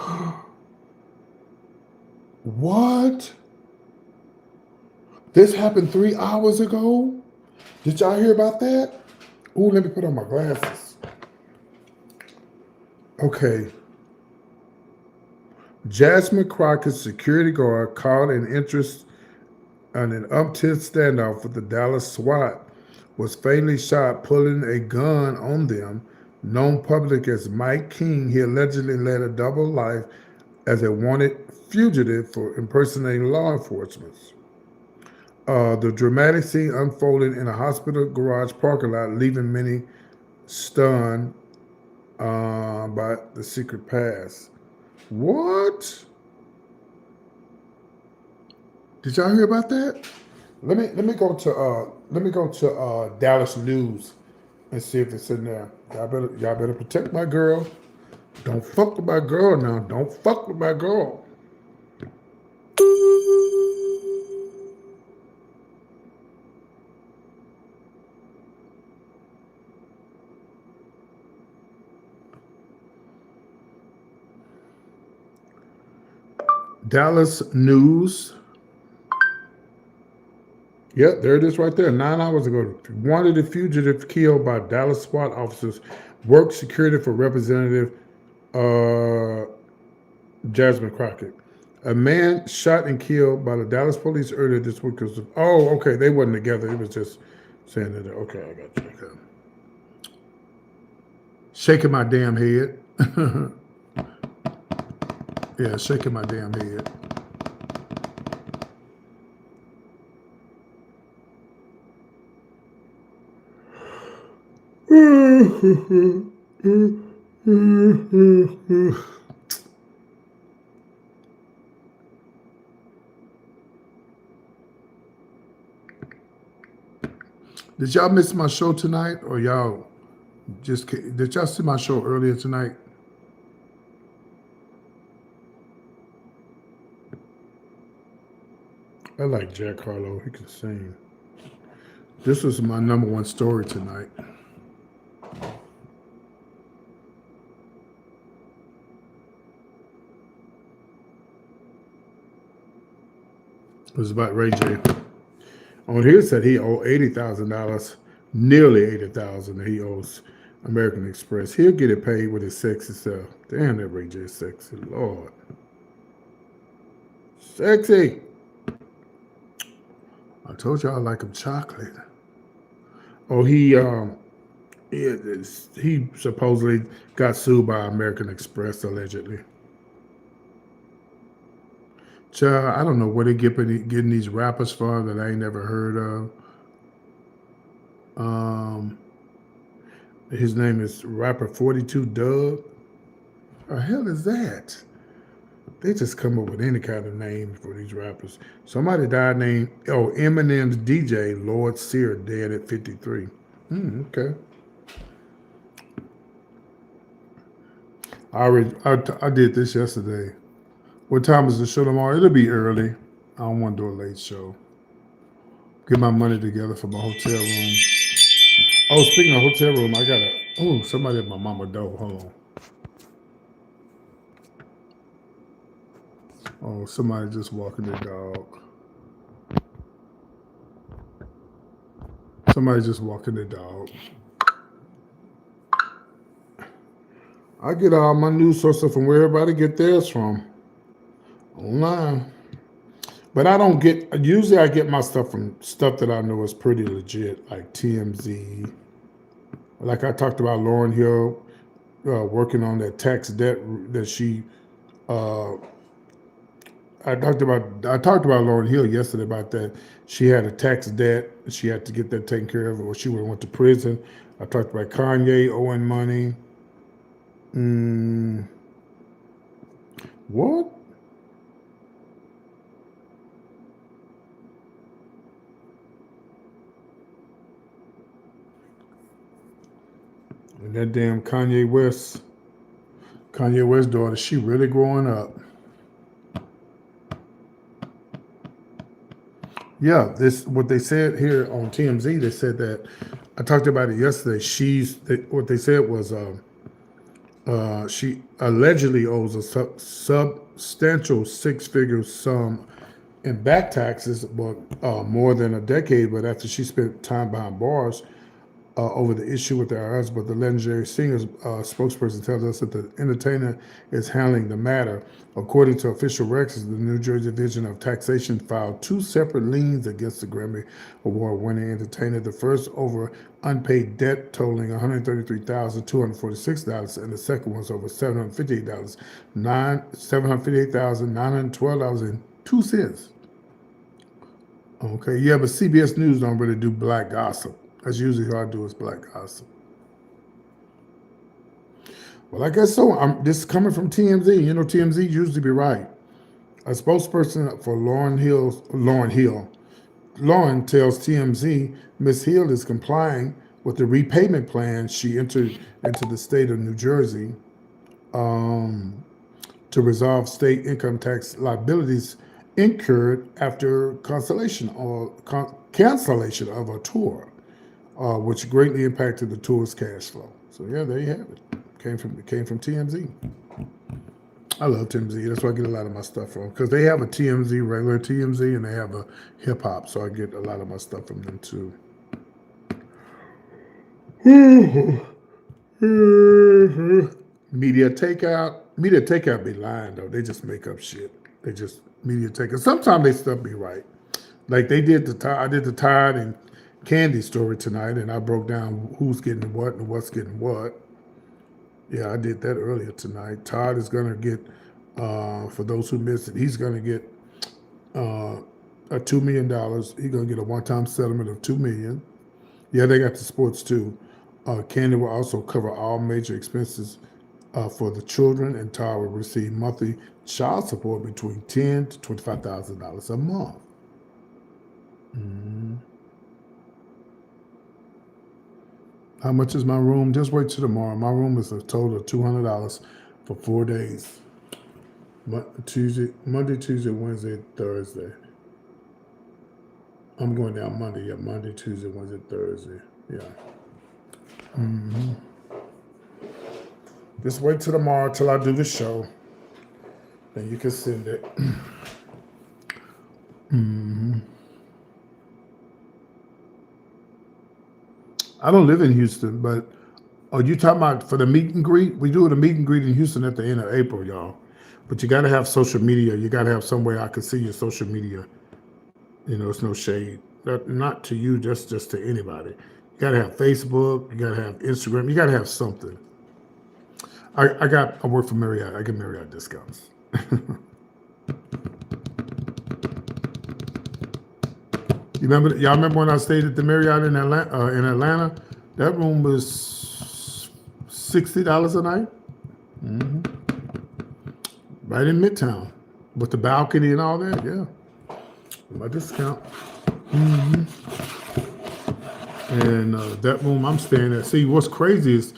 [SPEAKER 1] What? This happened 3 hours ago? Did y'all hear about that? Oh, let me put on my glasses. Okay. Jasmine Crockett, security guard, caught in interest on an up-tense standoff with the Dallas SWAT, was fatally shot pulling a gun on them. Known public as Mike King, he allegedly led a double life as a wanted fugitive for impersonating law enforcement. The dramatic scene unfolded in a hospital garage parking lot, leaving many stunned by the secret pass. What? Did y'all hear about that? Let me go to Dallas News and see if it's in there. Y'all better protect my girl. Don't fuck with my girl now. Don't fuck with my girl. Dallas News. Yep, there it is right there. 9 hours ago. Wanted fugitive killed by Dallas SWAT officers. Worked security for Representative Jasmine Crockett. A man shot and killed by the Dallas police earlier this week. Oh, okay. They wasn't together. It was just saying that. Okay, I got you. Okay. Shaking my damn head. Yeah, shaking my damn head. Did y'all miss my show tonight, or y'all did y'all see my show earlier tonight? I like Jack Harlow. He can sing. This was my #1 story tonight. It was about Ray J. On here it said he owed $80,000, nearly $80,000 he owes American Express. He'll get it paid with his sexy self. Damn, that Ray J is sexy. Lord. Sexy. I told you I like him chocolate. Oh, he supposedly got sued by American Express, allegedly. Child, I don't know where they getting these rappers from that I ain't never heard of. His name is rapper 42 Dub. What the hell is that? They just come up with any kind of name for these rappers. Somebody died named Eminem's DJ Lord Sear, dead at 53. Okay. I did this yesterday. What time is the show tomorrow? It'll be early. I don't want to do a late show. Get my money together for my hotel room. Oh, speaking of hotel room, I got somebody at my mama door. Hold on. Oh, somebody just walking their dog. Somebody just walking their dog. I get all my news sources from where everybody get theirs from. Online. But I don't get, usually I get my stuff from stuff that I know is pretty legit, like TMZ. Like I talked about Lauryn Hill working on that tax debt that she, uh, I talked about Lauryn Hill yesterday about that. She had a tax debt. She had to get that taken care of or she would have went to prison. I talked about Kanye owing money. What? And that damn Kanye West daughter, she really growing up. Yeah, this what they said here on TMZ. They said that I talked about it yesterday. What they said was she allegedly owes a substantial six-figure sum in back taxes, but more than a decade. But after she spent time behind bars over the issue with her husband, the legendary singer's spokesperson tells us that the entertainer is handling the matter. According to official records, the New Jersey Division of Taxation filed two separate liens against the Grammy Award-winning entertainer. The first over unpaid debt totaling $133,246, and the second was over $758,912.02. Okay, yeah, but CBS News don't really do black gossip. That's usually what I do is black gossip. Well, I guess so. This is coming from TMZ. You know, TMZ usually be right. A spokesperson for Lauryn tells TMZ Miss Hill is complying with the repayment plan she entered into the state of New Jersey to resolve state income tax liabilities incurred after cancellation of a tour, which greatly impacted the tour's cash flow. So yeah, there you have it. Came from TMZ. I love TMZ. That's where I get a lot of my stuff from, because they have a TMZ, regular TMZ, and they have a hip hop. So I get a lot of my stuff from them too. Media takeout be lying though. They just make up shit. They just media takeout. Sometimes they stuff be right. Like I did the Tide and Candy story tonight, and I broke down who's getting what and what's getting what. Yeah, I did that earlier tonight. Todd is going to get, for those who missed it, he's going to get a $2 million. He's going to get a one-time settlement of $2 million. Yeah, they got the sports too. Candy will also cover all major expenses for the children, and Todd will receive monthly child support between $10,000 to $25,000 a month. How much is my room? Just wait till tomorrow. My room is a total of $200 for 4 days. Monday, Tuesday, Wednesday, Thursday. I'm going down Monday. Yeah, Monday, Tuesday, Wednesday, Thursday. Yeah. Just wait till tomorrow till I do the show. Then you can send it. I don't live in Houston, but are you talking about for the meet and greet? We do a meet and greet in Houston at the end of April, y'all. But you got to have social media. You got to have somewhere I can see your social media. You know, it's no shade. Not to you, just to anybody. You got to have Facebook. You got to have Instagram. You got to have something. I work for Marriott. I get Marriott discounts. Y'all remember when I stayed at the Marriott in Atlanta? That room was $60 a night. Right in Midtown, with the balcony and all that. Yeah, my discount. And that room I'm staying at. See, what's crazy is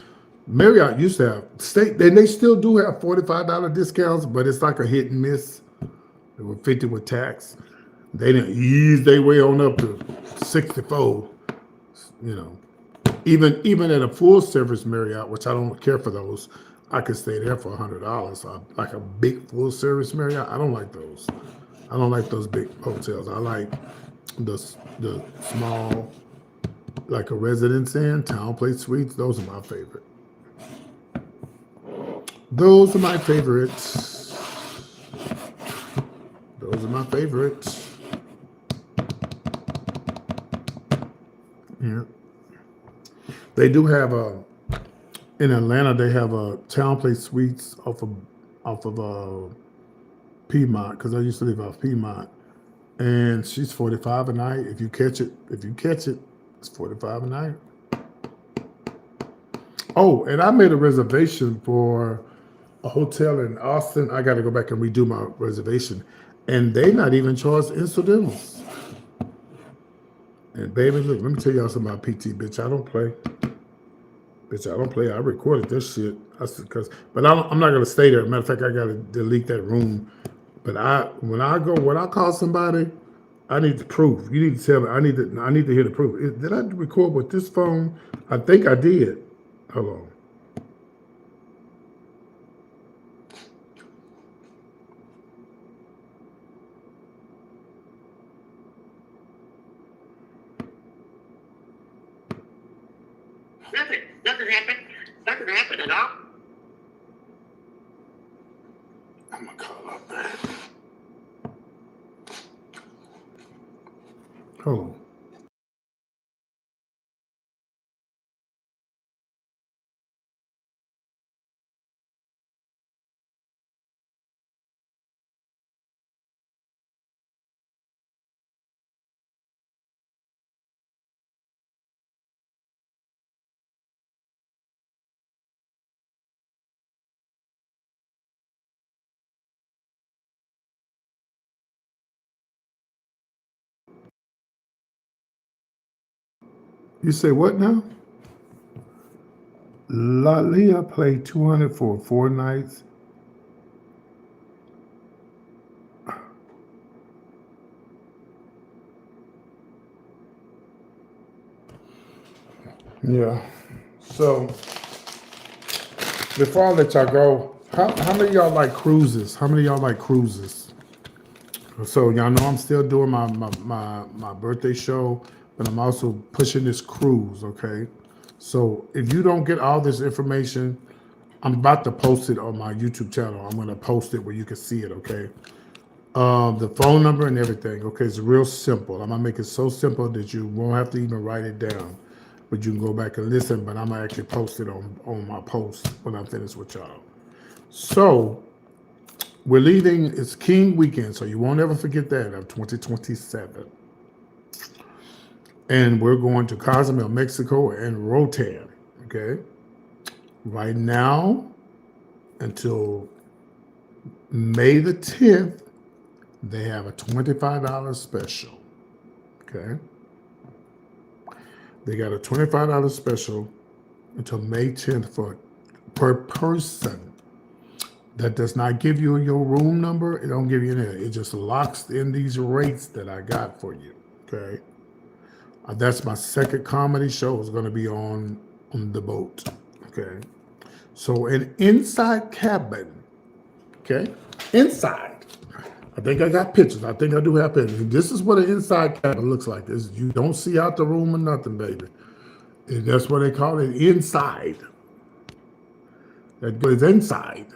[SPEAKER 1] Marriott used to have they still do have $45 discounts, but it's like a hit and miss. They were 50 with tax. They didn't ease their way on up to 64. You know, even at a full service Marriott, which I don't care for those, I could stay there for $100. Like a big full service Marriott. I don't like those. I don't like those big hotels. I like the small, like a Residence Inn, Town Place Suites. Those are my favorite. Those are my favorites. Those are my favorites. Yeah. They do have in Atlanta. They have a Town Place Suites off of Piedmont, because I used to live off Piedmont, and she's $45 a night. If you catch it, it's $45 a night. Oh, and I made a reservation for a hotel in Austin. I got to go back and redo my reservation, and they not even charge incidentals. And baby, look, let me tell y'all something about PT, bitch. I don't play. Bitch, I don't play. I recorded this shit. But I'm not gonna stay there. Matter of fact, I gotta delete that room. But when I call somebody, I need the proof. You need to tell me. I need to hear the proof. Did I record with this phone? I think I did. Hold on.
[SPEAKER 3] Nothing happened. Nothing happened at all.
[SPEAKER 1] I'm gonna call up that. Hold on. You say what now? Leah played 200 for 4 nights. Yeah. So before I let y'all go, how many of y'all like cruises? How many of y'all like cruises? So y'all know I'm still doing my birthday show, but I'm also pushing this cruise, okay? So if you don't get all this information, I'm about to post it on my YouTube channel. I'm gonna post it where you can see it, okay? The phone number and everything, okay? It's real simple. I'm gonna make it so simple that you won't have to even write it down, but you can go back and listen, but I'm gonna actually post it on my post when I'm finished with y'all. So we're leaving, it's King Weekend, so you won't ever forget that, of 2027. And we're going to Cozumel, Mexico, and Rotan, okay? Right now, until May the 10th, they have a $25 special, okay? They got a $25 special until May 10th per person. That does not give you your room number. It don't give you anything. It just locks in these rates that I got for you, okay? That's my second comedy show. It's going to be on the boat, okay? So an inside cabin, okay? Inside. I think I got pictures. I think I do have pictures. This is what an inside cabin looks like. You don't see out the room or nothing, baby. And that's what they call it, inside. That goes inside.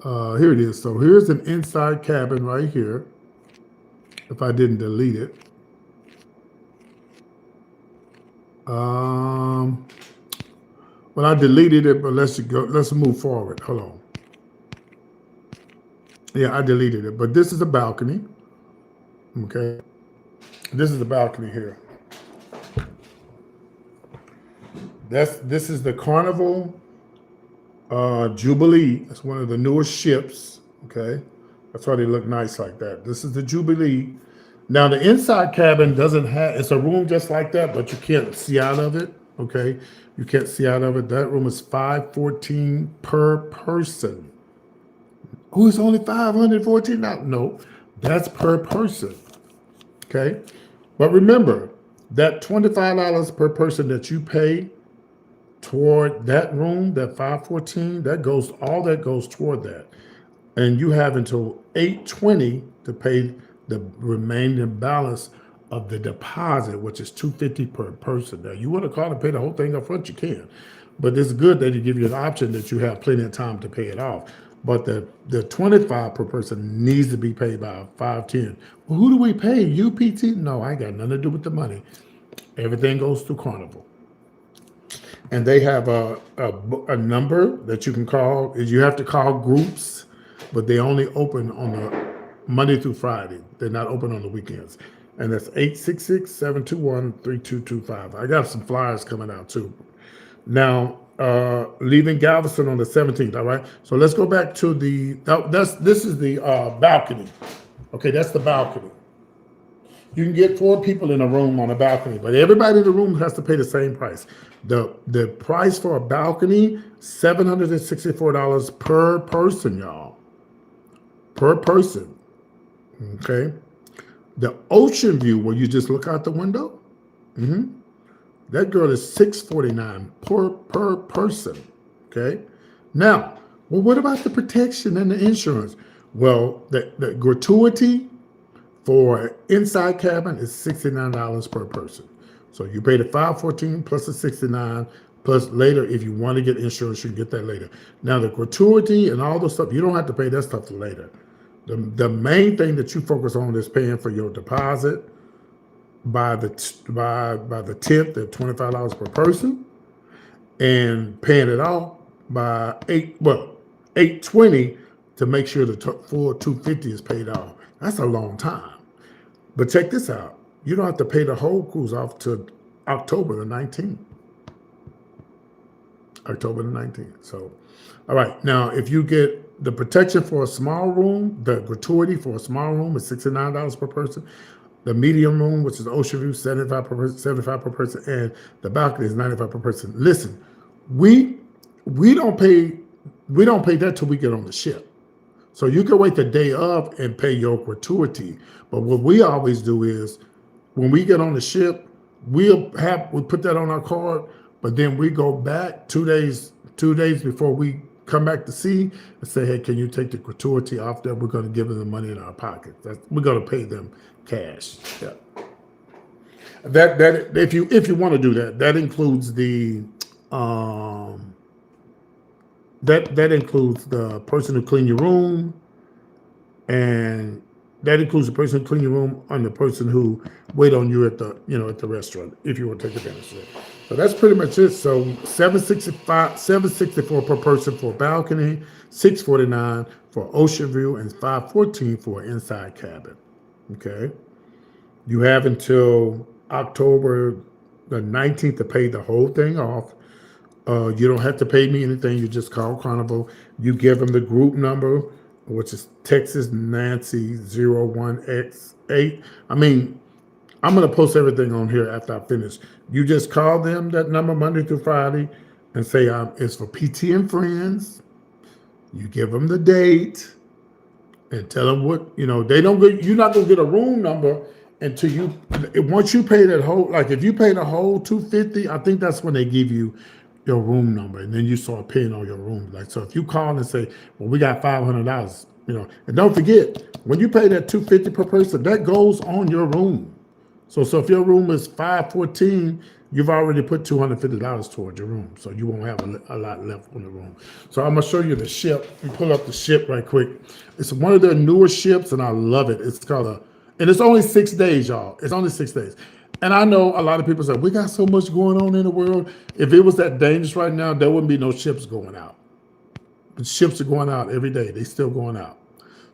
[SPEAKER 1] Here it is. So here's an inside cabin right here. If I didn't delete it. Well, I deleted it, but let's move forward. Hold on. Yeah, I deleted it, but this is a balcony. Okay. This is the balcony here. This is the Carnival Jubilee. It's one of the newest ships. Okay. That's why they look nice like that. This is the Jubilee. Now the inside cabin doesn't have, it's a room just like that, but you can't see out of it. Okay. You can't see out of it. That room is $514 per person. Oh, it's only $514? No, that's per person. Okay. But remember that $25 per person that you pay toward that room, that 514, all that goes toward that. And you have until 8/20 to pay the remaining balance of the deposit, which is $250 per person. Now, you want to call and pay the whole thing up front, you can. But it's good that they give you an option that you have plenty of time to pay it off. But the 25 per person needs to be paid by 5/10. Well, who do we pay? UPT? No, I ain't got nothing to do with the money. Everything goes through Carnival. And they have a number that you can call. You have to call groups, but they only open on the Monday through Friday. They're not open on the weekends. And that's 866-721-3225. I got some flyers coming out too. Now, leaving Galveston on the 17th, all right? So let's go back to this is the balcony. Okay, that's the balcony. You can get 4 people in a room on a balcony, but everybody in the room has to pay the same price. The price for a balcony, $764 per person, y'all. Per person. Okay. The ocean view, where you just look out the window, that girl is $649 per person. Okay. Now, well, what about the protection and the insurance? Well, the gratuity for inside cabin is $69 per person. So you pay the $514 plus the $69, plus later, if you want to get insurance, you can get that later. Now the gratuity and all the stuff, you don't have to pay that stuff later. The main thing that you focus on is paying for your deposit by the 10th at $25 per person, and paying it off by 8/20 to make sure the full $250 is paid off. That's a long time. But check this out. You don't have to pay the whole cruise off to October the 19th. October the 19th. So, all right. Now, if you get the protection for a small room, the gratuity for a small room is $69 per person. The medium room, which is ocean view, $75 per person, and the balcony is $95 per person. Listen, we don't pay that till we get on the ship. So you can wait the day of and pay your gratuity. But what we always do is, when we get on the ship, we put that on our card, but then we go back 2 days before we come back to sea and say, hey, can you take the gratuity off there? We're going to give them the money in our pocket. We're going to pay them cash. Yeah. That if you want to do that, that includes the that includes the person who clean your room, and that includes the person who clean your room and the person who wait on you at the restaurant, if you want to take advantage of it. So that's pretty much it. So $764 per person for a balcony, $649 for ocean view, and $514 for an inside cabin. Okay. You have until October the 19th to pay the whole thing off. You don't have to pay me anything. You just call Carnival. You give them the group number, which is Texas Nancy 01X8. I mean, I'm going to post everything on here after I finish. You just call them that number Monday through Friday and say it's for PT and friends. You give them the date and tell them what, you're not going to get a room number until once you pay that whole, like if you pay the whole $250, I think that's when they give you your room number, and then you start paying on your room. Like, so if you call and say, well, we got $500, and don't forget, when you pay that $250 per person, that goes on your room. So if your room is $514, you've already put $250 towards your room. So you won't have a lot left on the room. So I'm gonna show you the ship. We pull up the ship right quick. It's one of their newer ships, and I love it. It's called and it's only 6 days, y'all. It's only 6 days. And I know a lot of people say, we got so much going on in the world. If it was that dangerous right now, there wouldn't be no ships going out. But ships are going out every day. They still going out.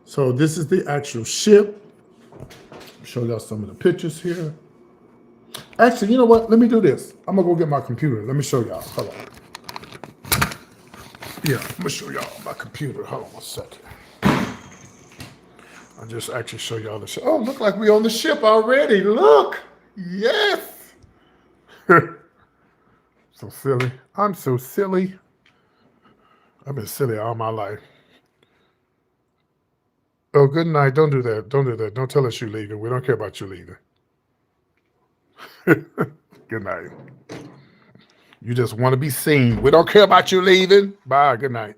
[SPEAKER 1] So this is the actual ship. I'll show y'all some of the pictures here. Actually, you know what? Let me do this. I'm going to go get my computer. Let me show y'all. Hold on. Yeah, I'm going to show y'all my computer. Hold on 1 second. I'll just actually show y'all the ship. Oh, look like we on the ship already. Look. Yes. So silly. I'm so silly. I've been silly all my life. Oh, good night. Don't do that. Don't do that. Don't tell us you're leaving. We don't care about you leaving. Good night. You just want to be seen. We don't care about you leaving. Bye. Good night.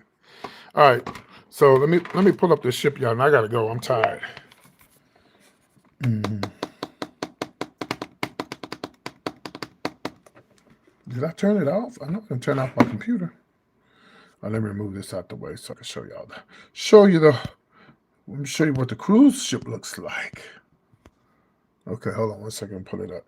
[SPEAKER 1] All right. So let me pull up this shipyard, and I gotta go. I'm tired. Did I turn it off? I'm not gonna turn off my computer. Let me remove this out the way so I can show y'all let me show you what the cruise ship looks like. Okay, hold on one second, pull it up.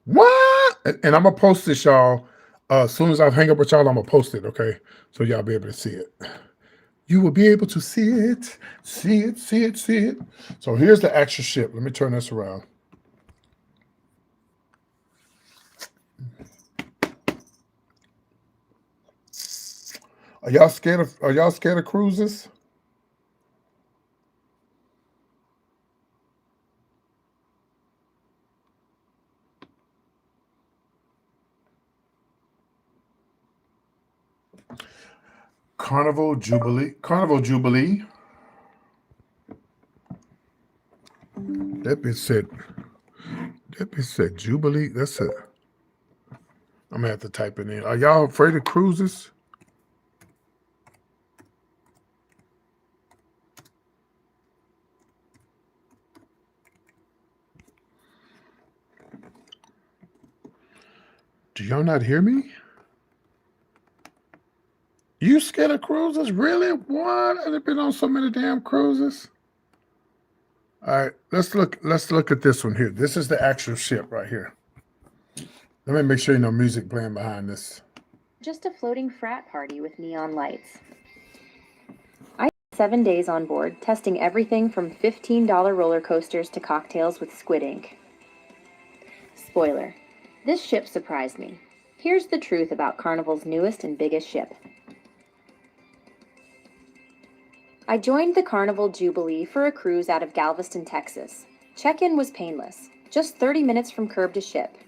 [SPEAKER 1] What? And I'm gonna post this, y'all. As soon as I hang up with y'all, I'm gonna post it, okay? So y'all be able to see it. You will be able to see it, see it, see it, see it. So here's the actual ship. Let me turn this around. Are y'all scared of cruises? Carnival Jubilee. That bitch said Jubilee. That's it. I'm gonna have to type it in. Are y'all afraid of cruises? Do y'all not hear me? You scared of cruises? Really? What? I've been on so many damn cruises. All right, let's look at this one here. This is the actual ship right here. Let me make sure no music playing behind this.
[SPEAKER 4] Just a floating frat party with neon lights. I spent 7 days on board, testing everything from $15 roller coasters to cocktails with squid ink. Spoiler, this ship surprised me. Here's the truth about Carnival's newest and biggest ship. I joined the Carnival Jubilee for a cruise out of Galveston, Texas. Check-in was painless, just 30 minutes from curb to ship.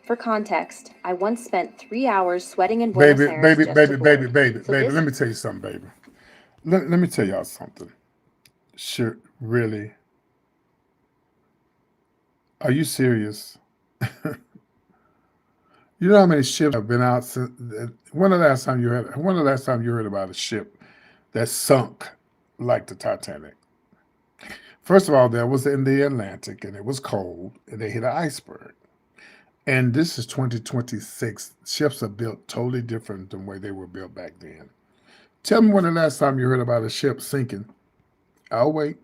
[SPEAKER 4] For context, I once spent 3 hours sweating in Buenos Aires just to board.
[SPEAKER 1] Baby, let me tell you something, baby. Let me tell y'all something. Sure, really? Are you serious? You know how many ships have been out since? When the last time you heard about a ship that sunk like the Titanic? First of all, that was in the Atlantic, and it was cold, and they hit an iceberg. And this is 2026. Ships are built totally different than the way they were built back then. Tell me when the last time you heard about a ship sinking. I'll wait.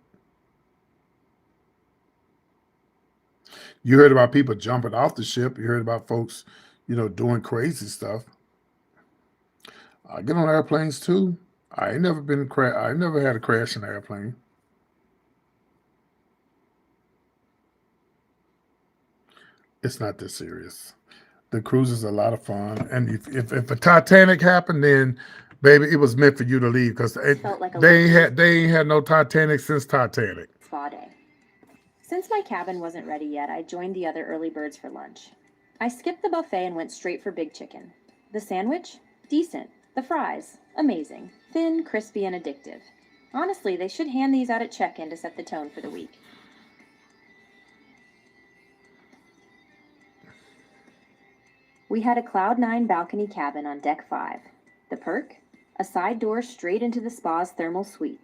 [SPEAKER 1] You heard about people jumping off the ship. You heard about folks, doing crazy stuff. I get on airplanes too. I ain't never had a crash in an airplane. It's not this serious. The cruise is a lot of fun, and if a Titanic happened, then baby, it was meant for you to leave because they ain't had no Titanic since Titanic.
[SPEAKER 4] Spa day. Since my cabin wasn't ready yet, I joined the other early birds for lunch. I skipped the buffet and went straight for big chicken. The sandwich? Decent. The fries? Amazing. Thin, crispy, and addictive. Honestly, they should hand these out at check-in to set the tone for the week. We had a Cloud9 balcony cabin on deck 5. The perk? A side door straight into the spa's thermal suite.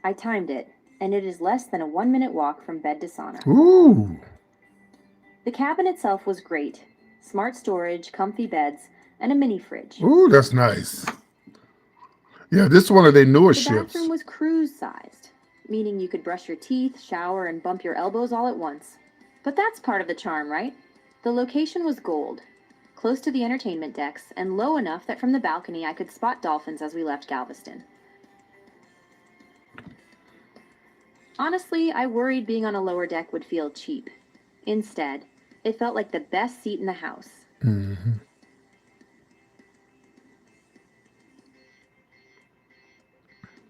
[SPEAKER 4] I timed it, and it is less than a 1-minute walk from bed to sauna.
[SPEAKER 1] Ooh.
[SPEAKER 4] The cabin itself was great. Smart storage, comfy beds, and a mini fridge.
[SPEAKER 1] Ooh, that's nice. Yeah, this is one of their newer ships.
[SPEAKER 4] The bathroom was cruise-sized, meaning you could brush your teeth, shower, and bump your elbows all at once. But that's part of the charm, right? The location was gold, close to the entertainment decks, and low enough that from the balcony I could spot dolphins as we left Galveston. Honestly, I worried being on a lower deck would feel cheap. Instead, it felt like the best seat in the house.
[SPEAKER 1] Mm-hmm.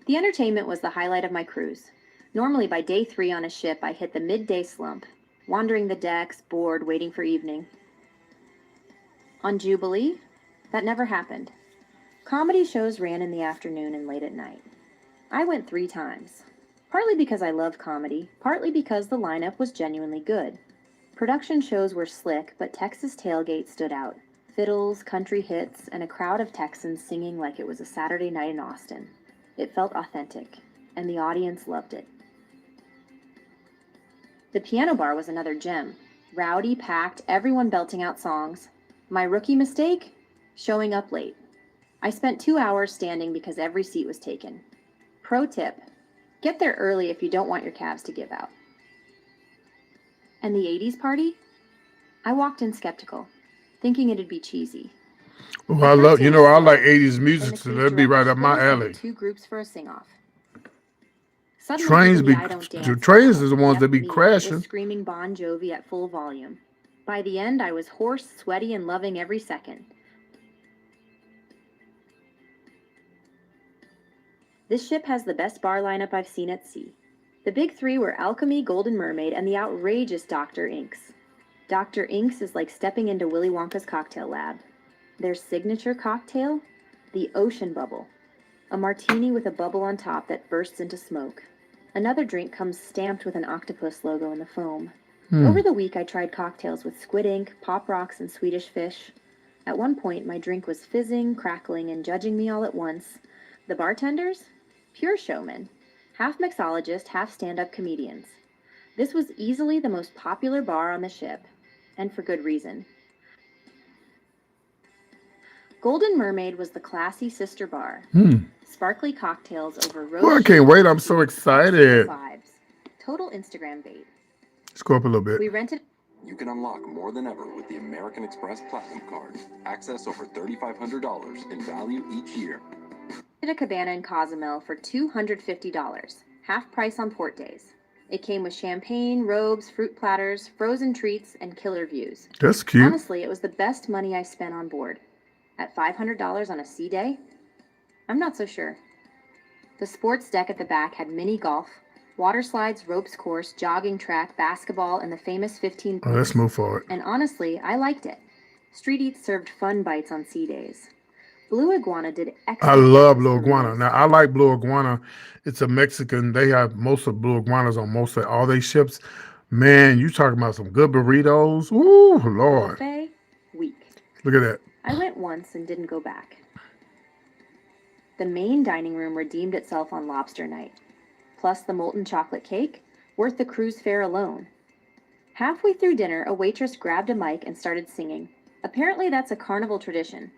[SPEAKER 4] The entertainment was the highlight of my cruise. Normally by day 3 on a ship, I hit the midday slump, wandering the decks, bored, waiting for evening. On Jubilee, that never happened. Comedy shows ran in the afternoon and late at night. I went 3 times. Partly because I love comedy, partly because the lineup was genuinely good. Production shows were slick, but Texas Tailgate stood out. Fiddles, country hits, and a crowd of Texans singing like it was a Saturday night in Austin. It felt authentic, and the audience loved it. The piano bar was another gem. Rowdy, packed, everyone belting out songs. My rookie mistake? Showing up late. I spent 2 hours standing because every seat was taken. Pro tip: get there early if you don't want your calves to give out. And the 80s party? I walked in skeptical, thinking it'd be cheesy.
[SPEAKER 1] Oh, I love, I like 80s music, so that'd be right up my alley.
[SPEAKER 4] 2 groups for a sing-off. Suddenly,
[SPEAKER 1] Trains is the ones that be crashing.
[SPEAKER 4] Screaming Bon Jovi at full volume. By the end, I was hoarse, sweaty, and loving every second. This ship has the best bar lineup I've seen at sea. The big 3 were Alchemy, Golden Mermaid, and the outrageous Dr. Inks. Dr. Inks is like stepping into Willy Wonka's cocktail lab. Their signature cocktail? The Ocean Bubble. A martini with a bubble on top that bursts into smoke. Another drink comes stamped with an octopus logo in the foam. Over the week, I tried cocktails with squid ink, pop rocks, and Swedish fish. At one point, my drink was fizzing, crackling, and judging me all at once. The bartenders? Pure showmen. Half mixologist, half stand-up comedians. This was easily the most popular bar on the ship, and for good reason. Golden Mermaid was the classy sister bar. Sparkly cocktails over rose.
[SPEAKER 1] Oh, I can't wait. I'm so excited.
[SPEAKER 4] Vibes. Total Instagram bait.
[SPEAKER 1] Let's go up a little bit.
[SPEAKER 4] We rented.
[SPEAKER 5] You can unlock more than ever with the American Express Platinum Card. Access over $3,500 in value each year.
[SPEAKER 4] A cabana in Cozumel for $250, half price on port days. It came with champagne, robes, fruit platters, frozen treats, and killer views.
[SPEAKER 1] That's cute.
[SPEAKER 4] Honestly, it was the best money I spent on board. At $500 on a sea day? I'm not so sure. The sports deck at the back had mini golf, water slides, ropes course, jogging track, basketball, and the famous 15
[SPEAKER 1] Oh, let's move forward.
[SPEAKER 4] And honestly, I liked it. Street Eats served fun bites on sea days. Blue Iguana did excellent.
[SPEAKER 1] I love Blue Iguana. Now, I like Blue Iguana. It's a Mexican. They have most of Blue Iguanas on most of all their ships. Man, you talking about some good burritos. Ooh, Lord.
[SPEAKER 4] Buffet, weak.
[SPEAKER 1] Look at that.
[SPEAKER 4] I went once and didn't go back. The main dining room redeemed itself on lobster night. Plus the molten chocolate cake, worth the cruise fare alone. Halfway through dinner, a waitress grabbed a mic and started singing. Apparently that's a carnival tradition.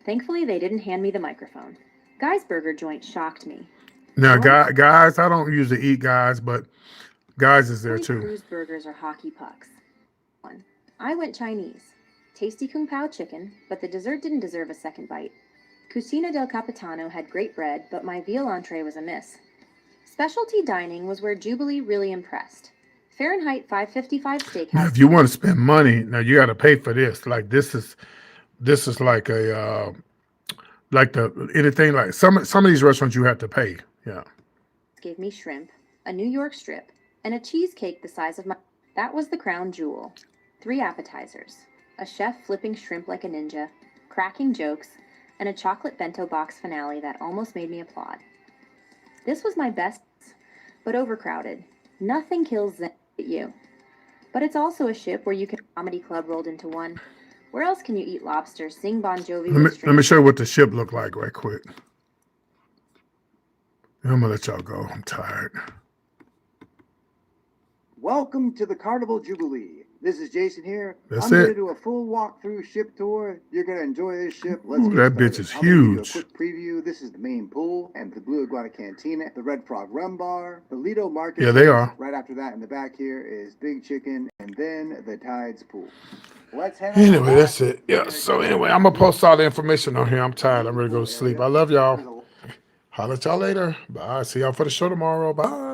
[SPEAKER 4] Thankfully, they didn't hand me the microphone. Guy's Burger joint shocked me.
[SPEAKER 1] Now, guys, I don't usually eat guys, but guys is there too.
[SPEAKER 4] Cruise burgers are hockey pucks. I went Chinese. Tasty Kung Pao chicken, but the dessert didn't deserve a second bite. Cucina del Capitano had great bread, but my veal entree was a miss. Specialty dining was where Jubilee really impressed. Fahrenheit 555 steakhouse.
[SPEAKER 1] Now, if you want to spend money, now you got to pay for this. Like this is like a anything like some of these restaurants you have to pay. Yeah.
[SPEAKER 4] Gave me shrimp, a New York strip, and a cheesecake the size of my. That was the crown jewel. 3 appetizers, a chef flipping shrimp like a ninja, cracking jokes, and a chocolate bento box finale that almost made me applaud. This was my best, but overcrowded. Nothing kills you. But it's also a ship where you can comedy club rolled into one. Where else can you eat lobster, sing Bon Jovi?
[SPEAKER 1] Let me show you what the ship looked like right quick. I'm gonna let y'all go. I'm tired.
[SPEAKER 6] Welcome to the Carnival Jubilee. This is Jason here.
[SPEAKER 1] That's
[SPEAKER 6] I'm going
[SPEAKER 1] it.
[SPEAKER 6] to do a full walkthrough ship tour. You're going to enjoy this ship.
[SPEAKER 1] Ooh, that bitch is
[SPEAKER 6] I'm gonna give you
[SPEAKER 1] huge.
[SPEAKER 6] a quick preview. This is the main pool and the Blue Iguana Cantina, the Red Frog Rum Bar, the Lido Market.
[SPEAKER 1] Yeah, they are.
[SPEAKER 6] Right after that in the back here is Big Chicken and then the Tides Pool. Let's head
[SPEAKER 1] Anyway, that's it. Yeah. So anyway, I'm gonna post all the information on here. I'm tired. I'm ready to go to sleep. I love y'all. Holler at y'all later. Bye. See y'all for the show tomorrow. Bye.